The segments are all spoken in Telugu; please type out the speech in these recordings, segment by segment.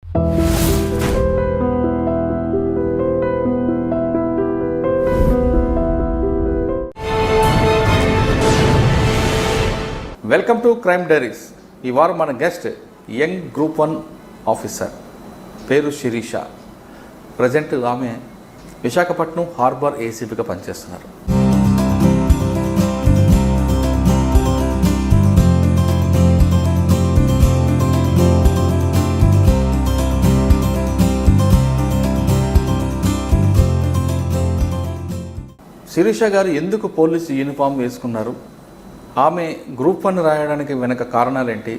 Welcome to crime diaries. ఈ వారం మన గెస్ట్ యంగ్ గ్రూప్ 1 ఆఫీసర్, పేరు శిరీష. ప్రజెంట్ ఆమె విశాఖపట్నం హార్బర్ ఏసీపీగా పనిచేస్తున్నారు. శిరీష గారు ఎందుకు పోలీసు యూనిఫామ్ వేసుకున్నారు, ఆమె గ్రూప్ 1 రాయడానికి వెనక కారణాలేంటి,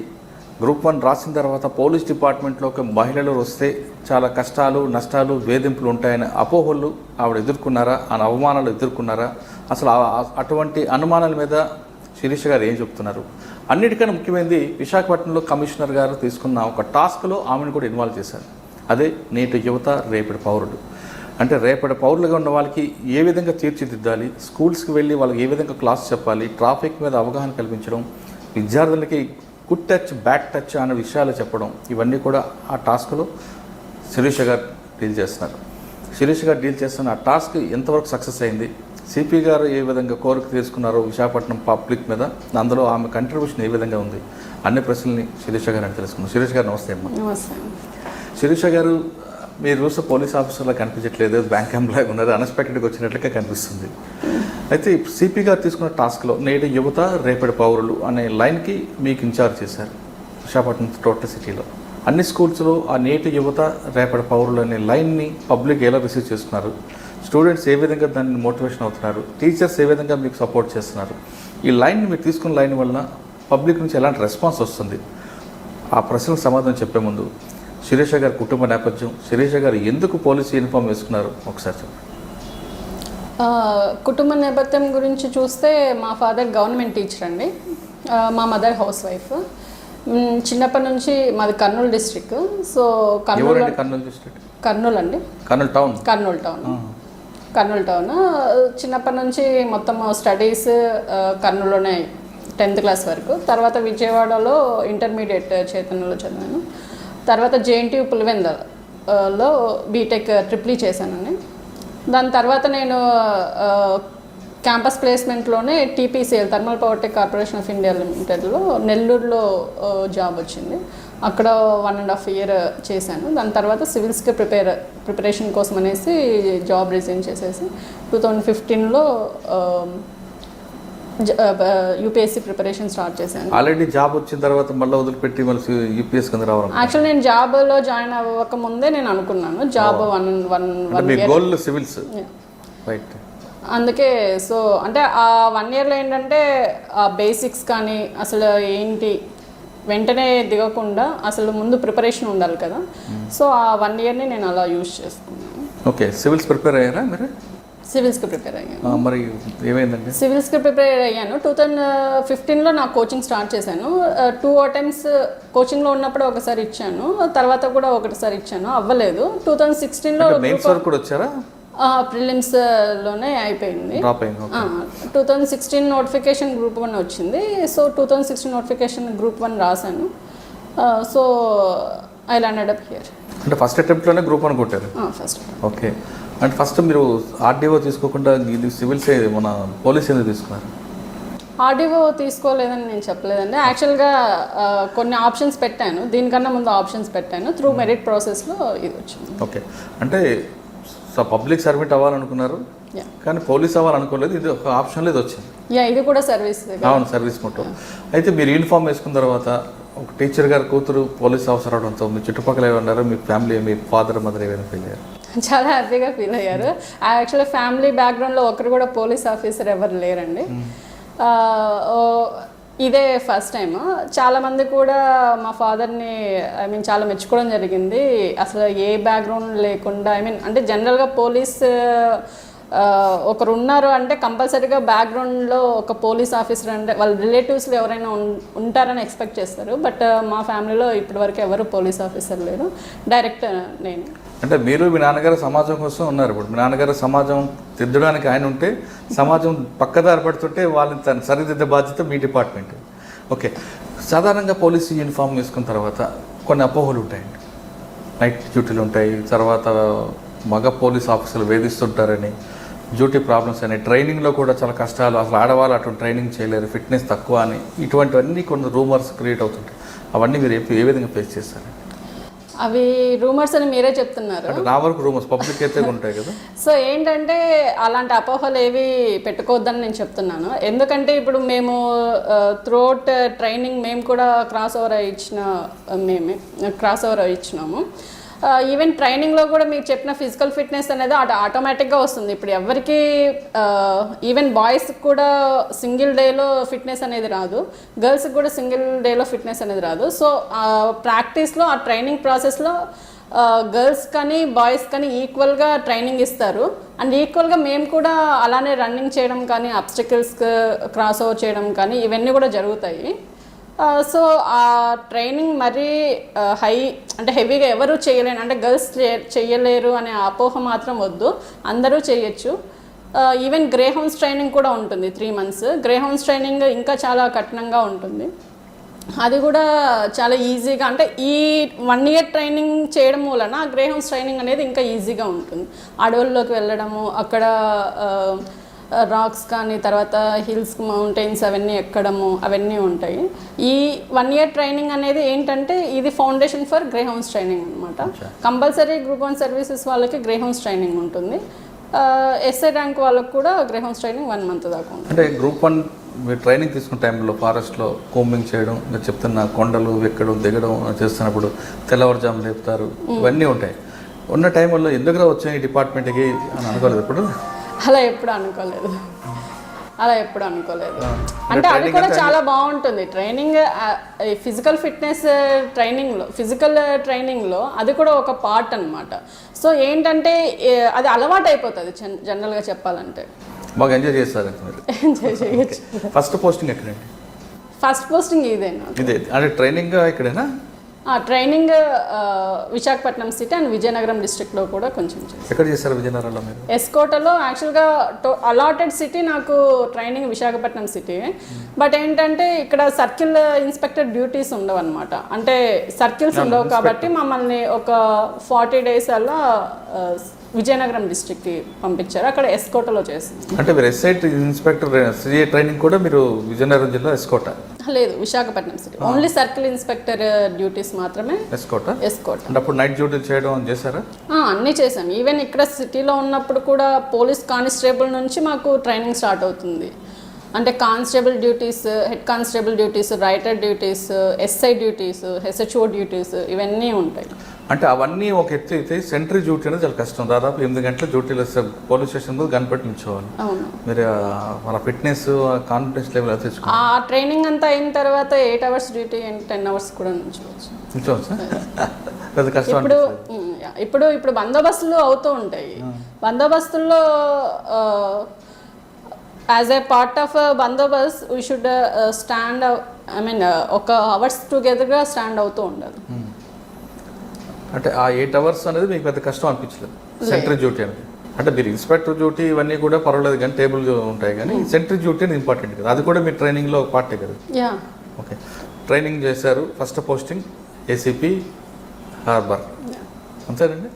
గ్రూప్ 1 రాసిన తర్వాత పోలీస్ డిపార్ట్మెంట్లోకి మహిళలు వస్తే చాలా కష్టాలు, నష్టాలు, వేధింపులు ఉంటాయని అపోహలు ఆవిడ ఎదుర్కొన్నారా, ఆ అవమానాలు ఎదుర్కొన్నారా, అసలు అటువంటి అనుమానాల మీద శిరీష గారు ఏం చెప్తున్నారు, అన్నిటికన్నా ముఖ్యమైనది విశాఖపట్నంలో కమిషనర్ గారు తీసుకున్న ఒక టాస్క్లో ఆమెను కూడా ఇన్వాల్వ్ చేశారు. అదే నేటి యువత రేపటి పౌరుడు. అంటే రేపటి పౌరులుగా ఉన్న వాళ్ళకి ఏ విధంగా తీర్చిదిద్దాలి, స్కూల్స్కి వెళ్ళి వాళ్ళకి ఏ విధంగా క్లాస్ చెప్పాలి, ట్రాఫిక్ మీద అవగాహన కల్పించడం, విద్యార్థులకి గుడ్ టచ్, బ్యాడ్ టచ్ అనే విషయాలు చెప్పడం, ఇవన్నీ కూడా ఆ టాస్క్లో శిరీష గారు డీల్ చేస్తున్నారు. శిరీష గారు డీల్ చేస్తున్న ఆ టాస్క్ ఎంతవరకు సక్సెస్ అయింది, సిపి గారు ఏ విధంగా కోరిక తీసుకున్నారో విశాఖపట్నం పబ్లిక్ మీద, అందులో ఆమె కంట్రిబ్యూషన్ ఏ విధంగా ఉంది, అన్ని ప్రశ్నల్ని శిరీష గారు అని తెలుసుకున్నాం. శిరీష గారు నమస్తే అమ్మా. నమస్తే. శిరీష గారు, మీరు చూస్తే పోలీస్ ఆఫీసర్లా కనిపించట్లేదు, బ్యాంక్ ఎంప్లాయ్ ఉన్నారు, అన్ఎక్స్పెక్టెడ్గా వచ్చినట్లుగా కనిపిస్తుంది. అయితే సిపి గారు తీసుకున్న టాస్క్లో నేటి యువత రేపటి పౌరులు అనే లైన్కి మీకు ఇన్ఛార్జ్ చేశారు విశాఖపట్నం టోటల్ సిటీలో. అన్ని స్కూల్స్లో ఆ నేటి యువత రేపటి పౌరులు అనే లైన్ని పబ్లిక్ ఎలా రిసీవ్ చేస్తున్నారు, స్టూడెంట్స్ ఏ విధంగా దాన్ని మోటివేషన్ అవుతున్నారు, టీచర్స్ ఏ విధంగా మీకు సపోర్ట్ చేస్తున్నారు, ఈ లైన్ని మీరు తీసుకున్న లైన్ వల్ల పబ్లిక్ నుంచి ఎలాంటి రెస్పాన్స్ వస్తుంది, ఆ ప్రశ్నలకు సమాధానం చెప్పే ముందు శిరీష గారి కుటుంబ నేపథ్యం, శిరీష గారు ఎందుకు పోలీసు యూనిఫామ్ వేసుకున్నారు ఒకసారి చెప్పండి. కుటుంబ నేపథ్యం గురించి చూస్తే మా ఫాదర్ గవర్నమెంట్ టీచర్ అండి, మా మదర్ హౌస్ వైఫ్. చిన్నప్పటి నుంచి మాది కర్నూలు డిస్ట్రిక్ట్. సో కర్నూలు అండి, కర్నూలు టౌన్. చిన్నప్పటి నుంచి మొత్తం స్టడీస్ కర్నూలులోనే 10th క్లాస్ వరకు. తర్వాత విజయవాడలో ఇంటర్మీడియట్ చైతన్యలో చదివాను. తర్వాత జేఎన్టీయూ పులివెందులలో బీటెక్ ట్రిపుల్ చేశానండి. దాని తర్వాత నేను క్యాంపస్ ప్లేస్మెంట్లోనే TPCL, thermal power tech corporation of India లిమిటెడ్లో నెల్లూరులో జాబ్ వచ్చింది. అక్కడ 1.5 year చేశాను. దాని తర్వాత సివిల్స్కి ప్రిపరేషన్ కోసం అనేసి జాబ్ రిజైన్ చేసేసి 2015లో యూపీఎస్సీ ప్రిపరేషన్ స్టార్ట్ చేశాను. ఆల్రెడీ జాబ్ వచ్చిన తర్వాత మళ్ళీ వదిలిపెట్టి మళ్ళీ యూపీఎస్ కింద రావడం? యాక్చువల్ నేను జాబ్లో జాయిన్ అవ్వక ముందే నేను అనుకున్నాను జాబ్ గోల్ సివిల్స్, రైట్. అందుకే సో అంటే ఆ 1 yearలో ఏంటంటే ఆ బేసిక్స్ కానీ అసలు ఏంటి వెంటనే దిగకుండా అసలు ముందు ప్రిపరేషన్ ఉండాలి కదా. సో ఆ 1 yearని నేను అలా యూజ్ చేసుకున్నాను. ఓకే, సివిల్స్ ప్రిపేర్ అయ్యారా మీరు? సివిల్స్కి ప్రిపేర్ అయ్యాను. మరి ఏమైందండి? సివిల్స్కి ప్రిపేర్ అయ్యాను. 2015లో నా కోచింగ్ స్టార్ట్ చేశాను. 2 attempts కోచింగ్లో ఉన్నప్పుడు ఒకసారి ఇచ్చాను, తర్వాత కూడా ఒకటిసారి ఇచ్చాను, అవ్వలేదు. 2016లో మెయిన్స్ వరకు కూడా వచ్చారా? ప్రిలిమ్స్లోనే అయిపోయింది. 2016 నోటిఫికేషన్ గ్రూప్ 1 వచ్చింది. సో 2016 నోటిఫికేషన్ గ్రూప్ 1 రాశాను. So I landed up here. అంటే ఫస్ట్ అటెంప్ట్లోనే గ్రూప్ 1 కొట్టారు? ఫస్ట్. ఓకే. అంటే ఫస్ట్ మీరు ఆర్డీఓ తీసుకోకుండా ఇది సివిల్స్ మన పోలీస్ ఎందుకు తీసుకున్నారు? ఆర్డీఓ తీసుకోలేదని నేను చెప్పలేదండి. యాక్చువల్గా కొన్ని ఆప్షన్స్ పెట్టాను, దీనికన్నా ముందు ఆప్షన్స్ పెట్టాను. త్రూ మెరిట్ ప్రాసెస్లో ఇది వచ్చింది. ఓకే. అంటే పబ్లిక్ సర్వెంట్ అవ్వాలనుకున్నారు కానీ పోలీస్ అవ్వాలనుకోలేదు, ఇది ఒక ఆప్షన్ లేదు వచ్చింది. ఇది కూడా సర్వీస్. అవును, సర్వీస్ మొత్తం. అయితే మీరు యూనిఫామ్ వేసుకున్న తర్వాత ఒక టీచర్ గారు కూతురు పోలీస్ ఆఫీసర్ అవడంతో మీ చుట్టుపక్కల ఏమన్నారు, మీ ఫ్యామిలీ, మీ ఫాదర్ మదర్ ఏమైనా ఫీల్ అయ్యారు? చాలా హ్యాపీగా ఫీల్ అయ్యారు. యాక్చువల్లీ ఫ్యామిలీ బ్యాక్గ్రౌండ్లో ఒకరు కూడా పోలీస్ ఆఫీసర్ ఎవరు లేరండి. ఇదే ఫస్ట్ టైం. చాలామంది కూడా మా ఫాదర్ని చాలా మెచ్చుకోవడం జరిగింది. అసలు ఏ బ్యాక్గ్రౌండ్ లేకుండా అంటే జనరల్గా పోలీస్ ఒకరు ఉన్నారు అంటే కంపల్సరీగా బ్యాక్గ్రౌండ్లో ఒక పోలీస్ ఆఫీసర్ అంటే వాళ్ళ రిలేటివ్స్లో ఎవరైనా ఉంటారని ఎక్స్పెక్ట్ చేస్తారు. బట్ మా ఫ్యామిలీలో ఇప్పటివరకు ఎవరు పోలీస్ ఆఫీసర్ లేరు, డైరెక్ట్ నేను. అంటే మీరు మీ నాన్నగారు సమాజం కోసం ఉన్నారు. ఇప్పుడు మీ నాన్నగారు సమాజం దిద్దడానికి ఆయన ఉంటే, సమాజం పక్కదారి పడుతుంటే వాళ్ళని తను సరిదిద్దే బాధ్యత మీ డిపార్ట్మెంట్. ఓకే. సాధారణంగా పోలీసు యూనిఫామ్ వేసుకున్న తర్వాత కొన్ని అపోహలు ఉంటాయండి. నైట్ డ్యూటీలు ఉంటాయి, తర్వాత మగ పోలీస్ ఆఫీసర్లు వేధిస్తుంటారని, డ్యూటీ ప్రాబ్లమ్స్ అని, ట్రైనింగ్లో కూడా చాలా కష్టాలు, అసలు ఆడవాళ్ళు అటు ట్రైనింగ్ చేయలేరు, ఫిట్నెస్ తక్కువ అని, ఇటువంటివన్నీ కొన్ని రూమర్స్ క్రియేట్ అవుతుంటాయి. అవన్నీ మీరు ఏ విధంగా ఫేస్ చేస్తారు? అవి రూమర్స్ అని మీరే చెప్తున్నారు. అంటే నా వరకు రూమర్స్ పబ్లిక్ అయితే ఉంటాయి కదా. సో ఏంటంటే అలాంటి అపోహలు ఏవి పెట్టుకోవద్దని నేను చెప్తున్నాను. ఎందుకంటే ఇప్పుడు మేము త్రూఅవుట్ ట్రైనింగ్ మేము కూడా క్రాస్ ఓవర్ ఇచ్చినాము. ఈవెన్ ట్రైనింగ్లో కూడా మీకు చెప్పిన ఫిజికల్ ఫిట్నెస్ అనేది ఆటోమేటిక్గా వస్తుంది. ఇప్పుడు ఎవరికి ఈవెన్ బాయ్స్కి కూడా సింగిల్ డేలో ఫిట్నెస్ అనేది రాదు, గర్ల్స్కి కూడా సింగిల్ డేలో ఫిట్నెస్ అనేది రాదు. సో ప్రాక్టీస్లో ఆ ట్రైనింగ్ ప్రాసెస్లో గర్ల్స్ కానీ బాయ్స్ కానీ ఈక్వల్గా ట్రైనింగ్ ఇస్తారు. అండ్ ఈక్వల్గా మేము కూడా అలానే రన్నింగ్ చేయడం కానీ, అబ్స్టికల్స్ క్రాస్ ఓవర్ చేయడం కానీ ఇవన్నీ కూడా జరుగుతాయి. సో ఆ ట్రైనింగ్ మరీ హెవీగా ఎవరు చేయలేరు, అంటే గర్ల్స్ చేయలేరు అనే అపోహ మాత్రం వద్దు, అందరూ చేయొచ్చు. ఈవెన్ గ్రే హౌన్స్ ట్రైనింగ్ కూడా ఉంటుంది 3 months. గ్రే హౌన్స్ ట్రైనింగ్ ఇంకా చాలా కఠినంగా ఉంటుంది. అది కూడా చాలా ఈజీగా, అంటే ఈ 1 year ట్రైనింగ్ చేయడం మూలన గ్రే హౌన్స్ ట్రైనింగ్ అనేది ఇంకా ఈజీగా ఉంటుంది. అడవుల్లోకి వెళ్ళడము, అక్కడ రాక్స్ కానీ, తర్వాత హిల్స్, మౌంటైన్స్ అవన్నీ ఎక్కడము అవన్నీ ఉంటాయి. ఈ 1 year ట్రైనింగ్ అనేది ఏంటంటే ఇది foundation for grey hounds training అనమాట. కంపల్సరీ గ్రూప్ 1 సర్వీసెస్ వాళ్ళకి గ్రే హౌన్స్ ట్రైనింగ్ ఉంటుంది. ఎస్ఐ ర్యాంక్ వాళ్ళకి కూడా గ్రే హౌన్స్ ట్రైనింగ్ 1 month దాకా ఉంటుంది. అంటే గ్రూప్ 1 మీరు ట్రైనింగ్ తీసుకున్న టైంలో ఫారెస్ట్లో కోంబింగ్ చేయడం, మీరు చెప్తున్న కొండలు ఎక్కడం దిగడం చేస్తున్నప్పుడు తెల్లవారుజాము లేపుతారు, ఇవన్నీ ఉంటాయి. ఉన్న టైంలో ఎందుకు వచ్చాయి ఈ డిపార్ట్మెంట్కి అని అనుకోలేదు ఇప్పుడు? అలా ఎప్పుడు అనుకోలేదు. అంటే అది కూడా చాలా బాగుంటుంది ట్రైనింగ్. ఫిజికల్ ఫిట్నెస్ ట్రైనింగ్లో అది కూడా ఒక పార్ట్ అనమాట. సో ఏంటంటే అది అలవాటు అయిపోతుంది జనరల్గా చెప్పాలంటే. బాగా ఎంజాయ్ చేస్తారు. ఎంజాయ్ చేయొచ్చు. ఫస్ట్ పోస్టింగ్ ఎక్కడండి? ఫస్ట్ పోస్టింగ్ ఇదేనా? ఇదే అంటే ట్రైనింగ్ ఇక్కడేనా? Training Visakhapatnam city and Vizianagaram డిస్ట్రిక్ట్లో కూడా కొంచెం. ఎక్కడ చేస్తారు విజయనగరంలో మీరు? ఎస్కోటలో యాక్చువల్గా అలాటెడ్ సిటీ నాకు ట్రైనింగ్ విశాఖపట్నం సిటీ. బట్ ఏంటంటే ఇక్కడ సర్కిల్ ఇన్స్పెక్టర్ డ్యూటీస్ ఉండవు అనమాట. అంటే సర్కిల్స్ ఉండవు కాబట్టి మమ్మల్ని ఒక 40 days అలా విజయనగరం డిస్ట్రిక్ట్కి పంపించారు. అక్కడ ఎస్కోటలో చేసింది. అంటే మీరు ఎస్ఐ ఇన్స్పెక్టర్ సిఐ ట్రైనింగ్ కూడా మీరు విజయనగరం జిల్లా ఎస్కోట? లేదు, Visakhapatnam city. Only circle inspector duties మాత్రమే ఎస్కోట. అంటే అప్పుడు నైట్ డ్యూటీలు చేయడం చేశారా? అన్నీ చేసాం. ఈవెన్ ఇక్కడ సిటీలో ఉన్నప్పుడు కూడా పోలీస్ కానిస్టేబుల్ నుంచి మాకు ట్రైనింగ్ స్టార్ట్ అవుతుంది. అంటే constable duties, head constable duties, writer duties, SI duties, SHO duties ఇవన్నీ ఉంటాయి. అంటే అవన్నీ ఒక ఎత్తు అయితే సెంట్రీ డ్యూటీ అనేది చాలా కష్టం. దాదాపు 8 గంటల డ్యూటీలు పోలీస్ స్టేషన్లో గన్పెట్టి నిల్చోవాలి. మీరు మన ఫిట్నెస్ కాన్ఫిడెన్స్ లెవెల్ అయితే ఆ ట్రైనింగ్ అంతా అయిన తర్వాత 8 hours డ్యూటీ అండ్ 10 hours కూడా నిల్చోవచ్చు. పెద్ద కష్టం. ఇప్పుడు బందోబస్తులు అవుతూ ఉంటాయి. బందోబస్తుల్లో యాజ్ ఏ పార్ట్ ఆఫ్ బందోబస్త్ వీ షుడ్ స్టాండ్, ఒక hours టుగెదర్గా స్టాండ్ అవుతూ ఉండాలి. అంటే ఆ 8 hours అనేది మీకు పెద్ద కష్టం అనిపించలేదు సెంట్రీ డ్యూటీ అనేది? అంటే మీరు ఇన్స్పెక్టర్ డ్యూటీ ఇవన్నీ కూడా పర్వాలేదు కానీ టేబుల్ ఉంటాయి, కానీ సెంట్రీ డ్యూటీ అనేది ఇంపార్టెంట్ కదా, అది కూడా మీ ట్రైనింగ్లో ఒక పార్టే కదా? ఓకే, ట్రైనింగ్ చేశారు. ఫస్ట్ పోస్టింగ్ ఏసీపీ హార్బర్, అంతేనండి?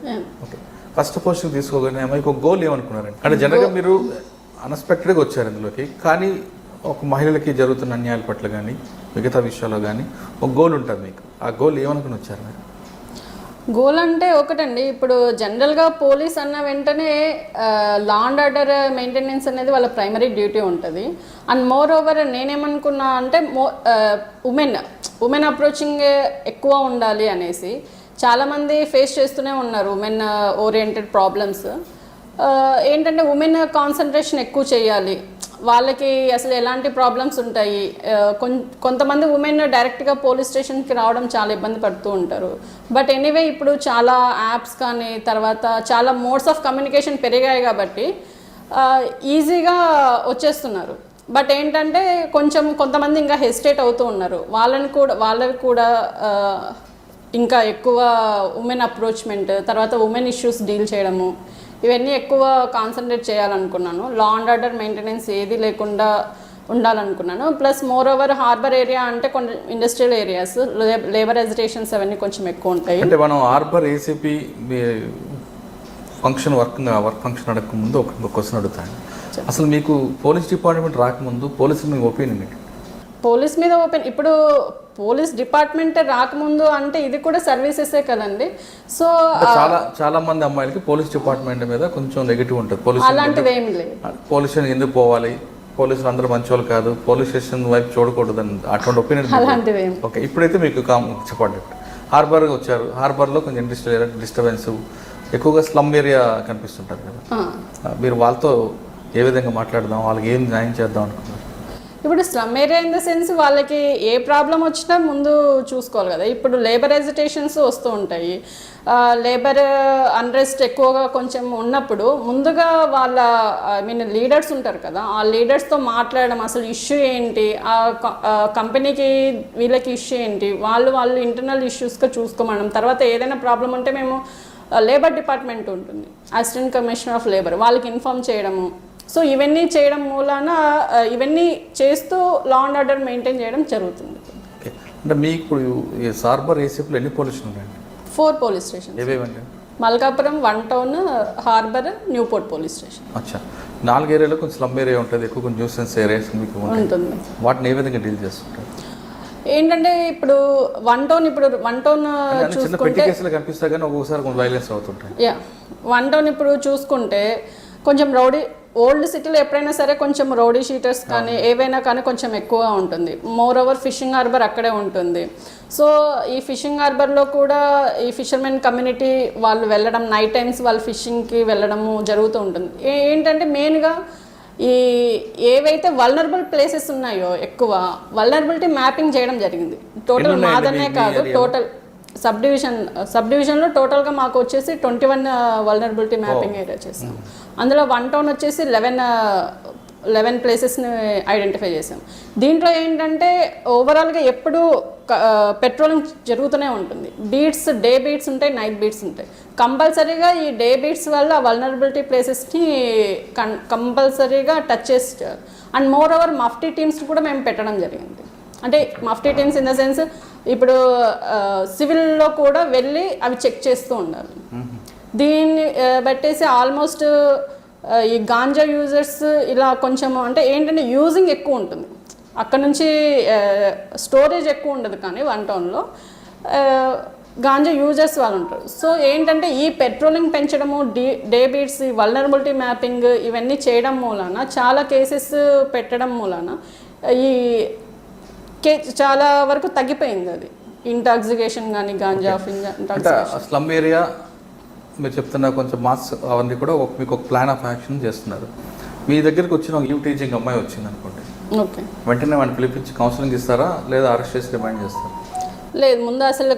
ఓకే, ఫస్ట్ పోస్టింగ్ తీసుకోగానే మీకు ఒక గోల్ ఏమనుకున్నారండి? అంటే జనరల్గా మీరు అన్ఎక్స్పెక్టెడ్గా వచ్చారు ఇందులోకి, కానీ ఒక మహిళలకి జరుగుతున్న అన్యాయాల పట్ల కానీ మిగతా విషయాల్లో కానీ ఒక గోల్ ఉంటుంది మీకు. ఆ గోల్ ఏమనుకుని వచ్చారు మీరు? గోల్ అంటే ఒకటండి, ఇప్పుడు జనరల్గా పోలీస్ అన్న వెంటనే లా అండ్ ఆర్డర్ మెయింటెనెన్స్ అనేది వాళ్ళ ప్రైమరీ డ్యూటీ ఉంటుంది. అండ్ మోర్ ఓవర్ నేనేమనుకున్నా అంటే ఉమెన్ అప్రోచింగ్ ఎక్కువ ఉండాలి అనేసి. చాలామంది ఫేస్ చేస్తూనే ఉన్నారు ఉమెన్ ఓరియంటెడ్ ప్రాబ్లమ్స్. ఏంటంటే ఉమెన్ కాన్సన్ట్రేషన్ ఎక్కువ చేయాలి, వాళ్ళకి అసలు ఎలాంటి ప్రాబ్లమ్స్ ఉంటాయి. కొంతమంది ఉమెన్ డైరెక్ట్గా పోలీస్ స్టేషన్కి రావడం చాలా ఇబ్బంది పడుతూ ఉంటారు. బట్ ఎనీవే ఇప్పుడు చాలా యాప్స్ కానీ, తర్వాత చాలా మోడ్స్ ఆఫ్ కమ్యూనికేషన్ పెరిగాయి కాబట్టి ఈజీగా వచ్చేస్తున్నారు. బట్ ఏంటంటే కొంతమంది ఇంకా హెసిటేట్ అవుతూ ఉన్నారు. వాళ్ళకి కూడా ఇంకా ఎక్కువ ఉమెన్ అప్రోచ్మెంట్, తర్వాత ఉమెన్ ఇష్యూస్ డీల్ చేయడము, ఇవన్నీ ఎక్కువ కాన్సన్ట్రేట్ చేయాలనుకున్నాను. లా అండ్ ఆర్డర్ మెయింటెనెన్స్ ఏది లేకుండా ఉండాలనుకున్నాను. Plus more over harbour area అంటే కొన్ని ఇండస్ట్రియల్ ఏరియాస్, లేబర్ హెజిటేషన్స్ అవన్నీ కొంచెం ఎక్కువ ఉంటాయి. అంటే మనం హార్బర్ ఏసీపీ వర్క్ ఫంక్షన్ అడగక ముందు ఒక క్వశ్చన్ అడుగుతాను. అసలు మీకు పోలీస్ డిపార్ట్మెంట్ రాకముందు పోలీసు మీ ఒపీనియన్ ఏంటి? పోలీస్ మీద ఇప్పుడు పోలీస్ డిపార్ట్మెంట్ రాకముందు అంటే ఇది కూడా సర్వీసెసే కదండి. సో చాలా మంది అమ్మాయిలకి పోలీస్ డిపార్ట్మెంట్ మీద కొంచెం నెగిటివ్ ఉంటుంది. అలాంటివి ఏమి లేదు. పోలీస్ స్టేషన్ ఎందుకు పోవాలి, పోలీసులు అందరూ మంచి వాళ్ళు కాదు, పోలీస్ స్టేషన్ వైపు చూడకూడదు అని అటువంటి ఒపీనియన్. అలాంటివి ఓకే, ఇప్పుడైతే మీకు చెప్పండి. హార్బర్కి వచ్చారు, హార్బర్లో కొంచెం ఇండస్ట్రియల్ డిస్టర్బెన్స్ ఎక్కువగా స్లమ్ ఏరియా కనిపిస్తుంటారు కదా, మీరు వాళ్ళతో ఏ విధంగా మాట్లాడదాం, వాళ్ళకి ఏం న్యాయం చేద్దాం అనుకున్నారు? ఇప్పుడు slum area in the sense వాళ్ళకి ఏ ప్రాబ్లం వచ్చినా ముందు చూసుకోవాలి కదా. ఇప్పుడు లేబర్ హెజిటేషన్స్ వస్తూ ఉంటాయి, లేబర్ అన్రెస్ట్ ఎక్కువగా కొంచెం ఉన్నప్పుడు ముందుగా వాళ్ళ లీడర్స్ ఉంటారు కదా, ఆ లీడర్స్తో మాట్లాడడం, అసలు ఇష్యూ ఏంటి, ఆ కంపెనీకి వీళ్ళకి ఇష్యూ ఏంటి, వాళ్ళు ఇంటర్నల్ ఇష్యూస్గా చూసుకోమడం. తర్వాత ఏదైనా ప్రాబ్లం ఉంటే మేము లేబర్ డిపార్ట్మెంట్ ఉంటుంది, అసిస్టెంట్ కమిషనర్ ఆఫ్ లేబర్, వాళ్ళకి ఇన్ఫార్మ్ చేయడము. సో ఇవన్నీ చేయడం మూలాన ఇవన్నీ చేస్తూ లా అండ్ ఆర్డర్ మెయింటైన్ చేయడం జరుగుతుంది. అంటే మీకు ఇప్పుడు హార్బర్ ఏసీపీలో ఎన్ని పోలీస్ స్టేషన్లు ఉన్నాయండి? 4 పోలీస్ స్టేషన్. ఏవేవండి? Malkapuram, 1 town, harbour, Newport police station. అచ్చా, 4 ఏరియాలో కొంచెం స్లమ్ ఏరియా ఉంటుంది, ఎక్కువ కొంచెం న్యూసెన్స్ ఏరియాస్ మీకు ఉంటుంది. వాటిని ఏ విధంగా డీల్ చేస్తుంటారు? ఏంటంటే ఇప్పుడు 1 టౌన్ చిన్న పెట్టి కేసులు కనిపిస్తాయి కానీ ఒక్కొక్కసారి కొంచెం వైలెన్స్ అవుతుంటాయి. 1 టౌన్ ఇప్పుడు చూసుకుంటే కొంచెం రౌడీ, ఓల్డ్ సిటీలో ఎప్పుడైనా సరే కొంచెం రౌడీ షీటర్స్ కానీ ఏవైనా కానీ కొంచెం ఎక్కువగా ఉంటుంది. మోర్ ఓవర్ ఫిషింగ్ హార్బర్ అక్కడే ఉంటుంది. సో ఈ ఫిషింగ్ హార్బర్లో కూడా ఈ ఫిషర్మెన్ కమ్యూనిటీ వాళ్ళు వెళ్ళడం, నైట్ టైమ్స్ వాళ్ళు ఫిషింగ్కి వెళ్ళడము జరుగుతూ ఉంటుంది. ఏంటంటే మెయిన్గా ఈ ఏవైతే వల్నరబుల్ ప్లేసెస్ ఉన్నాయో ఎక్కువ వల్నరబిలిటీ మ్యాపింగ్ చేయడం జరిగింది. టోటల్ మాదనే కాదు, టోటల్ సబ్ డివిజన్లో టోటల్గా మాకు వచ్చేసి 21 వల్నరబిలిటీ మ్యాపింగ్ ఏరియా చేసాం. అందులో 1 టౌన్ వచ్చేసి 11 ప్లేసెస్ని ఐడెంటిఫై చేసాం. దీంట్లో ఏంటంటే ఓవరాల్గా ఎప్పుడు పెట్రోలింగ్ జరుగుతూనే ఉంటుంది. బీట్స్, డే బీట్స్ ఉంటాయి, నైట్ బీట్స్ ఉంటాయి. కంపల్సరీగా ఈ డే బీట్స్ వల్ల వల్నరబిలిటీ ప్లేసెస్ని కంపల్సరీగా టచ్ చేస్తారు. And more over Mufti teams కూడా మేము పెట్టడం జరిగింది. అంటే Mufti teams in the sense ఇప్పుడు సివిల్లో కూడా వెళ్ళి అవి చెక్ చేస్తూ ఉండాలి. దీన్ని బట్టేసి ఆల్మోస్ట్ ఈ గాంజా యూజర్స్ ఇలా కొంచెం అంటే ఏంటంటే యూజింగ్ ఎక్కువ ఉంటుంది, అక్కడ నుంచి స్టోరేజ్ ఎక్కువ ఉండదు. కానీ 1 టౌన్లో గాంజా యూజర్స్ వాళ్ళు ఉంటారు. సో ఏంటంటే ఈ పెట్రోలింగ్ పెంచడము, డే బీట్స్, వల్నరబిలిటీ మ్యాపింగ్ ఇవన్నీ చేయడం మూలాన చాలా కేసెస్ పెట్టడం మూలాన ఈ చాలా వరకు తగ్గిపోయింది. అది ఇంటాక్సికేషన్ కానీ గాంజా స్లమ్ ఏరియా మీరు చెప్తున్న కొంచెం మాస్ అవన్నీ కూడా మీకు ఒక ప్లాన్ ఆఫ్ యాక్షన్ చేస్తున్నారు. మీ దగ్గరికి వచ్చిన ఒక యూ టీచింగ్ అమ్మాయి వచ్చింది అనుకోండి, ఓకే, వెంటనే వాడిని పిలిపించి కౌన్సిలింగ్ ఇస్తారా లేదా అరెస్ట్ చేసి రిమైండ్ చేస్తారా? లేదు, ముందు అసలు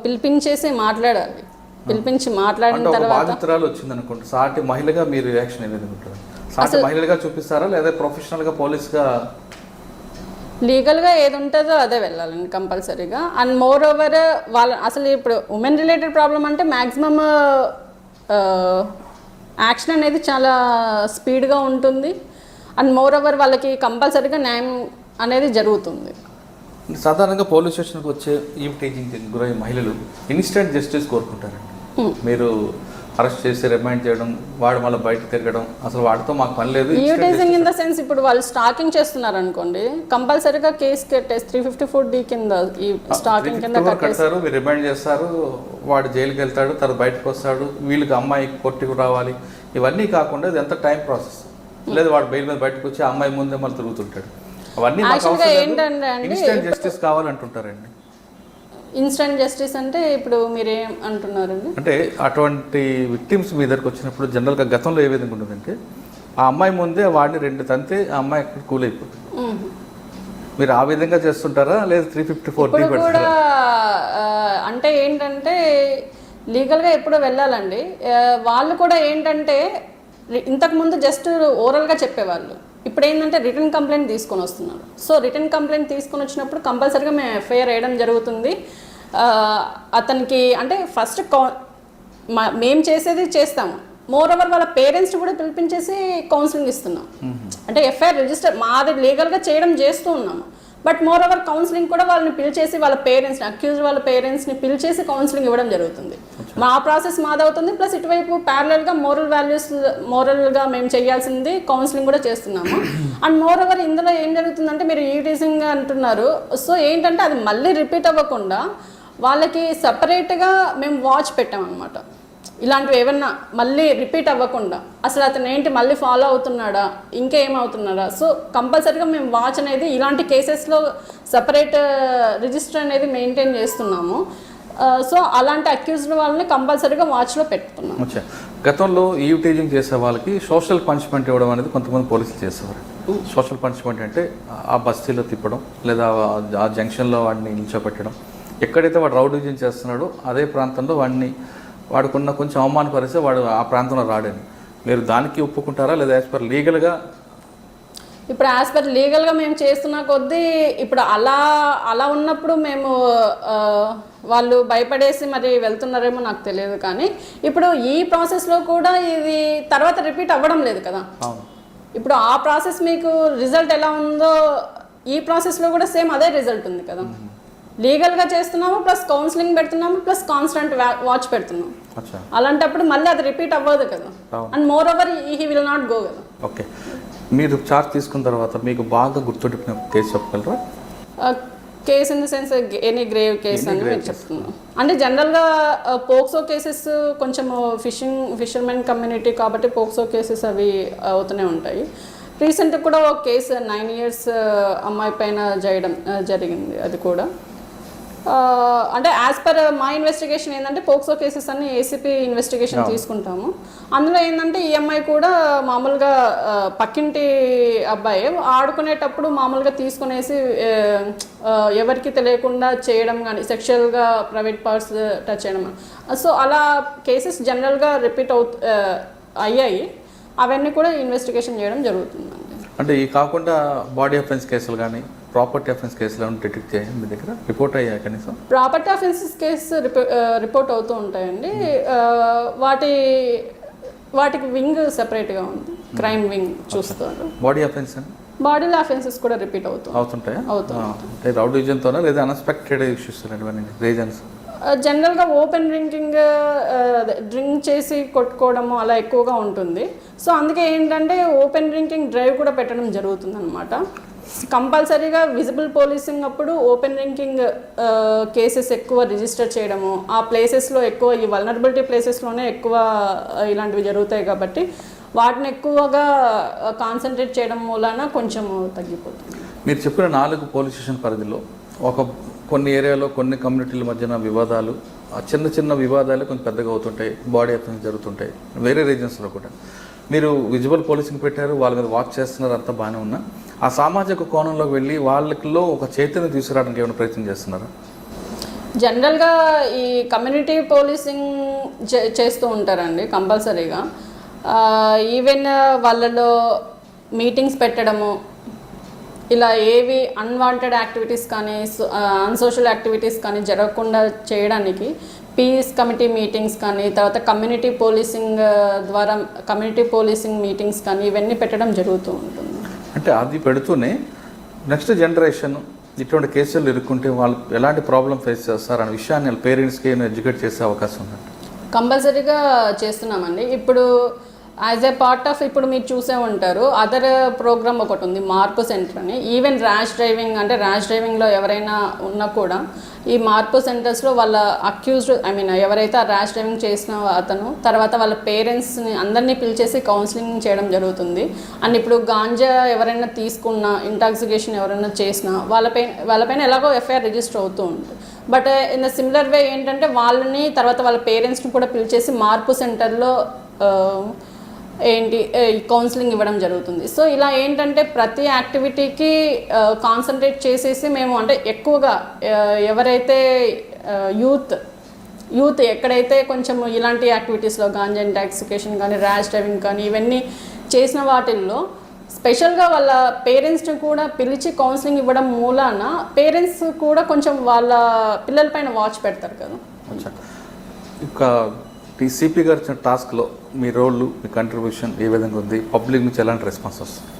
పిలిపించేసి మాట్లాడాలి. పిలిపించి మాట్లాడిన తర్వాత బాధితురాలు వచ్చింది అనుకోండి, సాటి మహిళగా మీ రియాక్షన్ ఏ విధంగా ఉంటుంది? సాటి మహిళగా చూపిస్తారా లేదా ప్రొఫెషనల్గా పోలీస్గా? లీగల్గా ఏది ఉంటుందో అదే వెళ్ళాలండి కంపల్సరీగా. అండ్ మోర్ ఓవర్ వాళ్ళ అసలు ఇప్పుడు ఉమెన్ రిలేటెడ్ ప్రాబ్లం అంటే మ్యాక్సిమమ్ యాక్షన్ అనేది చాలా స్పీడ్గా ఉంటుంది. అండ్ మోర్ ఓవర్ వాళ్ళకి కంపల్సరీగా న్యాయం అనేది జరుగుతుంది. సాధారణంగా పోలీస్ స్టేషన్కి వచ్చే ఈ టీచింగ్ గురయ్యే మహిళలు ఇన్స్టెంట్ జస్టిస్ కోరుకుంటారండి. మీరు అరెస్ట్ చేసి రిమైండ్ చేయడం, వాడు మళ్ళీ బయట తిరగడం, అసలు వాడితో మాకు పని లేదు. యూటిలైజింగ్ ఇన్ ద సెన్స్ ఇప్పుడు వాళ్ళు స్టాకింగ్ చేస్తున్నారు అనుకోండి, కంపల్సరీగా కేసు కట్టేసి 354D కింద ఈ స్టాకింగ్ కింద కట్టారు, మీరు రిమైండ్ చేస్తారు, వాడు జైలుకి వెళ్తాడు, తర్వాత బయటకు వస్తాడు, వీళ్ళకి అమ్మాయి కోర్టుకు రావాలి. ఇవన్నీ కాకుండా ఇది ఎంత టైం ప్రాసెస్. లేదు వాడు బెయిల్ మీద బయటకు వచ్చి అమ్మాయి ముందే మళ్ళీ తిరుగుతుంటాడు. అవన్నీ ఏంటంటే ఇన్స్టెంట్ జస్టిస్ కావాలంటుంటారండి. ఇన్స్టెంట్ జస్టిస్ అంటే ఇప్పుడు మీరేం అంటున్నారండి? అంటే అటువంటి విక్టిమ్స్ మీ దగ్గరకు వచ్చినప్పుడు జనరల్గా గతంలో ఏ విధంగా ఉంటుందంటే ఆ అమ్మాయి ముందే వాడిని 2 తంతే ఆ అమ్మాయి అక్కడ కూల్ అయిపోతుంది. మీరు ఆ విధంగా చేస్తుంటారా లేదా 354D కూడా అంటే ఏంటంటే లీగల్గా ఎప్పుడో వెళ్ళాలండి. వాళ్ళు కూడా ఏంటంటే ఇంతకుముందు జస్ట్ ఓరల్గా చెప్పేవాళ్ళు, ఇప్పుడు ఏంటంటే రిటర్న్ కంప్లైంట్ తీసుకొని వస్తున్నారు. సో రిటర్న్ కంప్లైంట్ తీసుకొని వచ్చినప్పుడు కంపల్సరీగా మేము ఎఫ్ఐఆర్ వేయడం జరుగుతుంది. అతనికి అంటే ఫస్ట్ మేము చేసేది చేస్తాము, మోర్ ఓవర్ వాళ్ళ పేరెంట్స్ కూడా పిలిపించేసి కౌన్సిలింగ్ ఇస్తున్నాం. అంటే ఎఫ్ఐఆర్ రిజిస్టర్ మాది లీగల్గా చేస్తూ ఉన్నాము. బట్ మోర్ ఓవర్ కౌన్సిలింగ్ కూడా వాళ్ళని పిలిచేసి వాళ్ళ పేరెంట్స్ని అక్యూజ్ వాళ్ళ పేరెంట్స్ని పిలిచేసి కౌన్సిలింగ్ ఇవ్వడం జరుగుతుంది. మా ప్రాసెస్ మాదవుతుంది, ప్లస్ ఇటువైపు ప్యారలల్గా మోరల్గా మేము చేయాల్సింది కౌన్సిలింగ్ కూడా చేస్తున్నాము. అండ్ మోర్ ఓవర్ ఇందులో ఏం జరుగుతుందంటే మీరు ఈటీజింగ్ అంటున్నారు. సో ఏంటంటే అది మళ్ళీ రిపీట్ అవ్వకుండా వాళ్ళకి సపరేట్గా మేము వాచ్ పెట్టామన్నమాట. ఇలాంటివి ఏమన్నా మళ్ళీ రిపీట్ అవ్వకుండా అసలు అతను ఏంటి మళ్ళీ ఫాలో అవుతున్నాడా, ఇంకా ఏమవుతున్నాడా. సో కంపల్సరీగా మేము వాచ్ అనేది ఇలాంటి కేసెస్లో సపరేట్ రిజిస్టర్ అనేది మెయింటైన్ చేస్తున్నాము. సో అలాంటి అక్యూజ్డ్ వాళ్ళని కంపల్సరీగా వాచ్లో పెట్టుకున్నాం. గతంలో ఈవిటీజింగ్ చేసే వాళ్ళకి సోషల్ పనిష్మెంట్ ఇవ్వడం అనేది కొంతమంది పోలీసులు చేసేవారు. సోషల్ పనిష్మెంట్ అంటే ఆ బస్తీలో తిప్పడం, లేదా ఆ జంక్షన్లో వాడిని నిల్చోపెట్టడం, ఎక్కడైతే వాడు రౌడీజం చేస్తున్నాడో అదే ప్రాంతంలో వాడుకున్న కొంచెం అవమానపరిస్తే వాడు ఆ ప్రాంతంలో రాడని. మీరు దానికి ఒప్పుకుంటారా, లేదా యాజ్ పర్ లీగల్గా? ఇప్పుడు యాజ్ పర్ లీగల్గా మేము చేస్తున్న కొద్దీ ఇప్పుడు అలా ఉన్నప్పుడు మేము వాళ్ళు భయపడేసి మరి వెళ్తున్నారేమో నాకు తెలియదు. కానీ ఇప్పుడు ఈ ప్రాసెస్లో కూడా ఇది తర్వాత రిపీట్ అవ్వడం లేదు కదా. ఇప్పుడు ఆ ప్రాసెస్ మీకు రిజల్ట్ ఎలా ఉందో ఈ ప్రాసెస్లో కూడా సేమ్ అదే రిజల్ట్ ఉంది కదా. లీగల్గా చేస్తున్నాము, ప్లస్ కౌన్సిలింగ్ పెడుతున్నాము, ప్లస్ కాన్స్టెంట్ వాచ్ పెడుతున్నాము. అలాంటప్పుడు మళ్ళీ అది రిపీట్ అవ్వదు కదా. And more over he will not go కదా. ఓకే, మీరు చార్జ్ తీసుకున్న తర్వాత మీకు బాగా గుర్తుండిపోయిన కేసు చెప్పగలరా? Case in the sense any grave case అని నేను చెప్తున్నాను. అంటే జనరల్గా పోక్సో కేసెస్ కొంచెం ఫిషర్మెన్ కమ్యూనిటీ కాబట్టి పోక్సో కేసెస్ అవి అవుతూనే ఉంటాయి. రీసెంట్గా కూడా ఒక కేసు 9 years అమ్మాయి పైన జరిగింది. అది కూడా అంటే యాజ్ పర్ మా ఇన్వెస్టిగేషన్ ఏంటంటే పోక్సో కేసెస్ అన్ని ఏసీపీ ఇన్వెస్టిగేషన్ తీసుకుంటాము. అందులో ఏంటంటే ఈ అమ్మాయి కూడా మామూలుగా పక్కింటి అబ్బాయి ఆడుకునేటప్పుడు మామూలుగా తీసుకునేసి ఎవరికి తెలియకుండా చేయడం కానీ సెక్షువల్గా ప్రైవేట్ పార్ట్స్ టచ్ చేయడం. సో అలా కేసెస్ జనరల్గా రిపీట్ అయ్యాయి. అవన్నీ కూడా ఇన్వెస్టిగేషన్ చేయడం జరుగుతుందండి. అంటే ఈ కాకుండా బాడీ అఫెన్స్ కేసులు కానీ ప్రాపర్టీ అఫెన్స్ కేసులు ఏమైనా డిటెక్ట్ చేయండి మీ దగ్గర? రిపోర్ట్ అయ్యాయి కనీసం? ప్రాపర్టీ అఫెన్సెస్ కేసు రిపోర్ట్ అవుతూ ఉంటాయండి. వాటికి వింగ్ సెపరేట్గా ఉంది, క్రైమ్ వింగ్ చూస్తారు. బాడీ అఫెన్స్ బాడీలో అఫెన్సెస్ కూడా రిపీట్ అవుతుంటాయి. రౌడీజంతోనా లేదా అన్ఎక్స్పెక్టెడ్ ఇష్యూస్ రీజన్స్? జనరల్గా ఓపెన్ డ్రింక్ చేసి కొట్టుకోవడము అలా ఎక్కువగా ఉంటుంది. సో అందుకే ఏంటంటే ఓపెన్ డ్రింకింగ్ డ్రైవ్ కూడా పెట్టడం జరుగుతుంది అనమాట. కంపల్సరీగా విజిబుల్ పోలీసింగ్ అప్పుడు ఓపెన్ డ్రింకింగ్ కేసెస్ ఎక్కువ రిజిస్టర్ చేయడము, ఆ ప్లేసెస్లో ఎక్కువ ఈ వల్నరబిలిటీ ప్లేసెస్లోనే ఎక్కువ ఇలాంటివి జరుగుతాయి కాబట్టి వాటిని ఎక్కువగా కాన్సన్ట్రేట్ చేయడం మూలన కొంచెం తగ్గిపోతుంది. మీరు చెప్పిన 4 పోలీస్ స్టేషన్ పరిధిలో కొన్ని ఏరియాలో కొన్ని కమ్యూనిటీల మధ్యన వివాదాలు, చిన్న చిన్న వివాదాలు కొంచెం పెద్దగా అవుతుంటాయి, బాడీ అఫెన్స్ జరుగుతుంటాయి. వేరే రీజన్స్లో కూడా మీరు విజువల్ పోలీసింగ్ పెట్టారు, వాళ్ళ మీద వాచ్ చేస్తున్నారు, అంతా బాగానే ఉన్నా ఆ సామాజిక కోణంలోకి వెళ్ళి వాళ్ళలో ఒక చైతన్యం తీసుకురావడానికి ఏమైనా ప్రయత్నం చేస్తున్నారా? జనరల్గా ఈ కమ్యూనిటీ పోలీసింగ్ చేస్తూ ఉంటారండి కంపల్సరీగా. ఈవెన్ వాళ్ళలో మీటింగ్స్ పెట్టడము, ఇలా ఏవి అన్వాంటెడ్ యాక్టివిటీస్ కానీ అన్సోషల్ యాక్టివిటీస్ కానీ జరగకుండా చేయడానికి పీస్ కమిటీ మీటింగ్స్ కానీ తర్వాత కమ్యూనిటీ పోలీసింగ్ ద్వారా కమ్యూనిటీ పోలీసింగ్ మీటింగ్స్ కానీ ఇవన్నీ పెట్టడం జరుగుతూ ఉంటుంది. అంటే అది పెడుతూనే నెక్స్ట్ జనరేషన్ ఇటువంటి కేసులు ఇరుక్కుంటే వాళ్ళు ఎలాంటి ప్రాబ్లం ఫేస్ చేస్తారు అనే విషయాన్ని పేరెంట్స్కి ఎడ్యుకేట్ చేసే అవకాశం ఉంది. కంపల్సరీగా చేస్తున్నామండి. ఇప్పుడు యాజ్ ఏ పార్ట్ ఆఫ్ ఇప్పుడు మీరు చూసే ఉంటారు అదర్ ప్రోగ్రామ్ ఒకటి ఉంది మార్పు సెంటర్ అని. ఈవెన్ ర్యాష్ డ్రైవింగ్లో ఎవరైనా ఉన్నా కూడా ఈ మార్పు సెంటర్స్లో వాళ్ళ అక్యూజ్డ్ ఎవరైతే ఆ ర్యాష్ డ్రైవింగ్ చేసిన అతను తర్వాత వాళ్ళ పేరెంట్స్ని అందరినీ పిలిచేసి కౌన్సిలింగ్ చేయడం జరుగుతుంది. అండ్ ఇప్పుడు గాంజా ఎవరైనా తీసుకున్నా ఇంటాక్సికేషన్ ఎవరైనా చేసినా వాళ్ళపైన ఎలాగో ఎఫ్ఐఆర్ రిజిస్టర్ అవుతూ ఉంటుంది. But in the similar way ఏంటంటే వాళ్ళని తర్వాత వాళ్ళ పేరెంట్స్ని కూడా పిలిచేసి మార్పు సెంటర్లో కౌన్సిలింగ్ ఇవ్వడం జరుగుతుంది. సో ఇలా ఏంటంటే ప్రతి యాక్టివిటీకి కాన్సన్ట్రేట్ చేసేసి మేము అంటే ఎక్కువగా ఎవరైతే యూత్ ఎక్కడైతే కొంచెం ఇలాంటి యాక్టివిటీస్లో గాంజా ఇంటాక్సికేషన్ కానీ ర్యాష్ డ్రైవింగ్ కానీ ఇవన్నీ చేసిన వాటిల్లో స్పెషల్గా వాళ్ళ పేరెంట్స్ని కూడా పిలిచి కౌన్సిలింగ్ ఇవ్వడం మూలాన పేరెంట్స్ కూడా కొంచెం వాళ్ళ పిల్లల పైన వాచ్ పెడతారు కదా. ఇంకా సిపి గారు ఇచ్చిన టాస్క్లో మీ రోల్, మీ కంట్రిబ్యూషన్ ఏ విధంగా ఉంది, పబ్లిక్ నుంచి ఎలాంటి రెస్పాన్స్ వస్తుంది?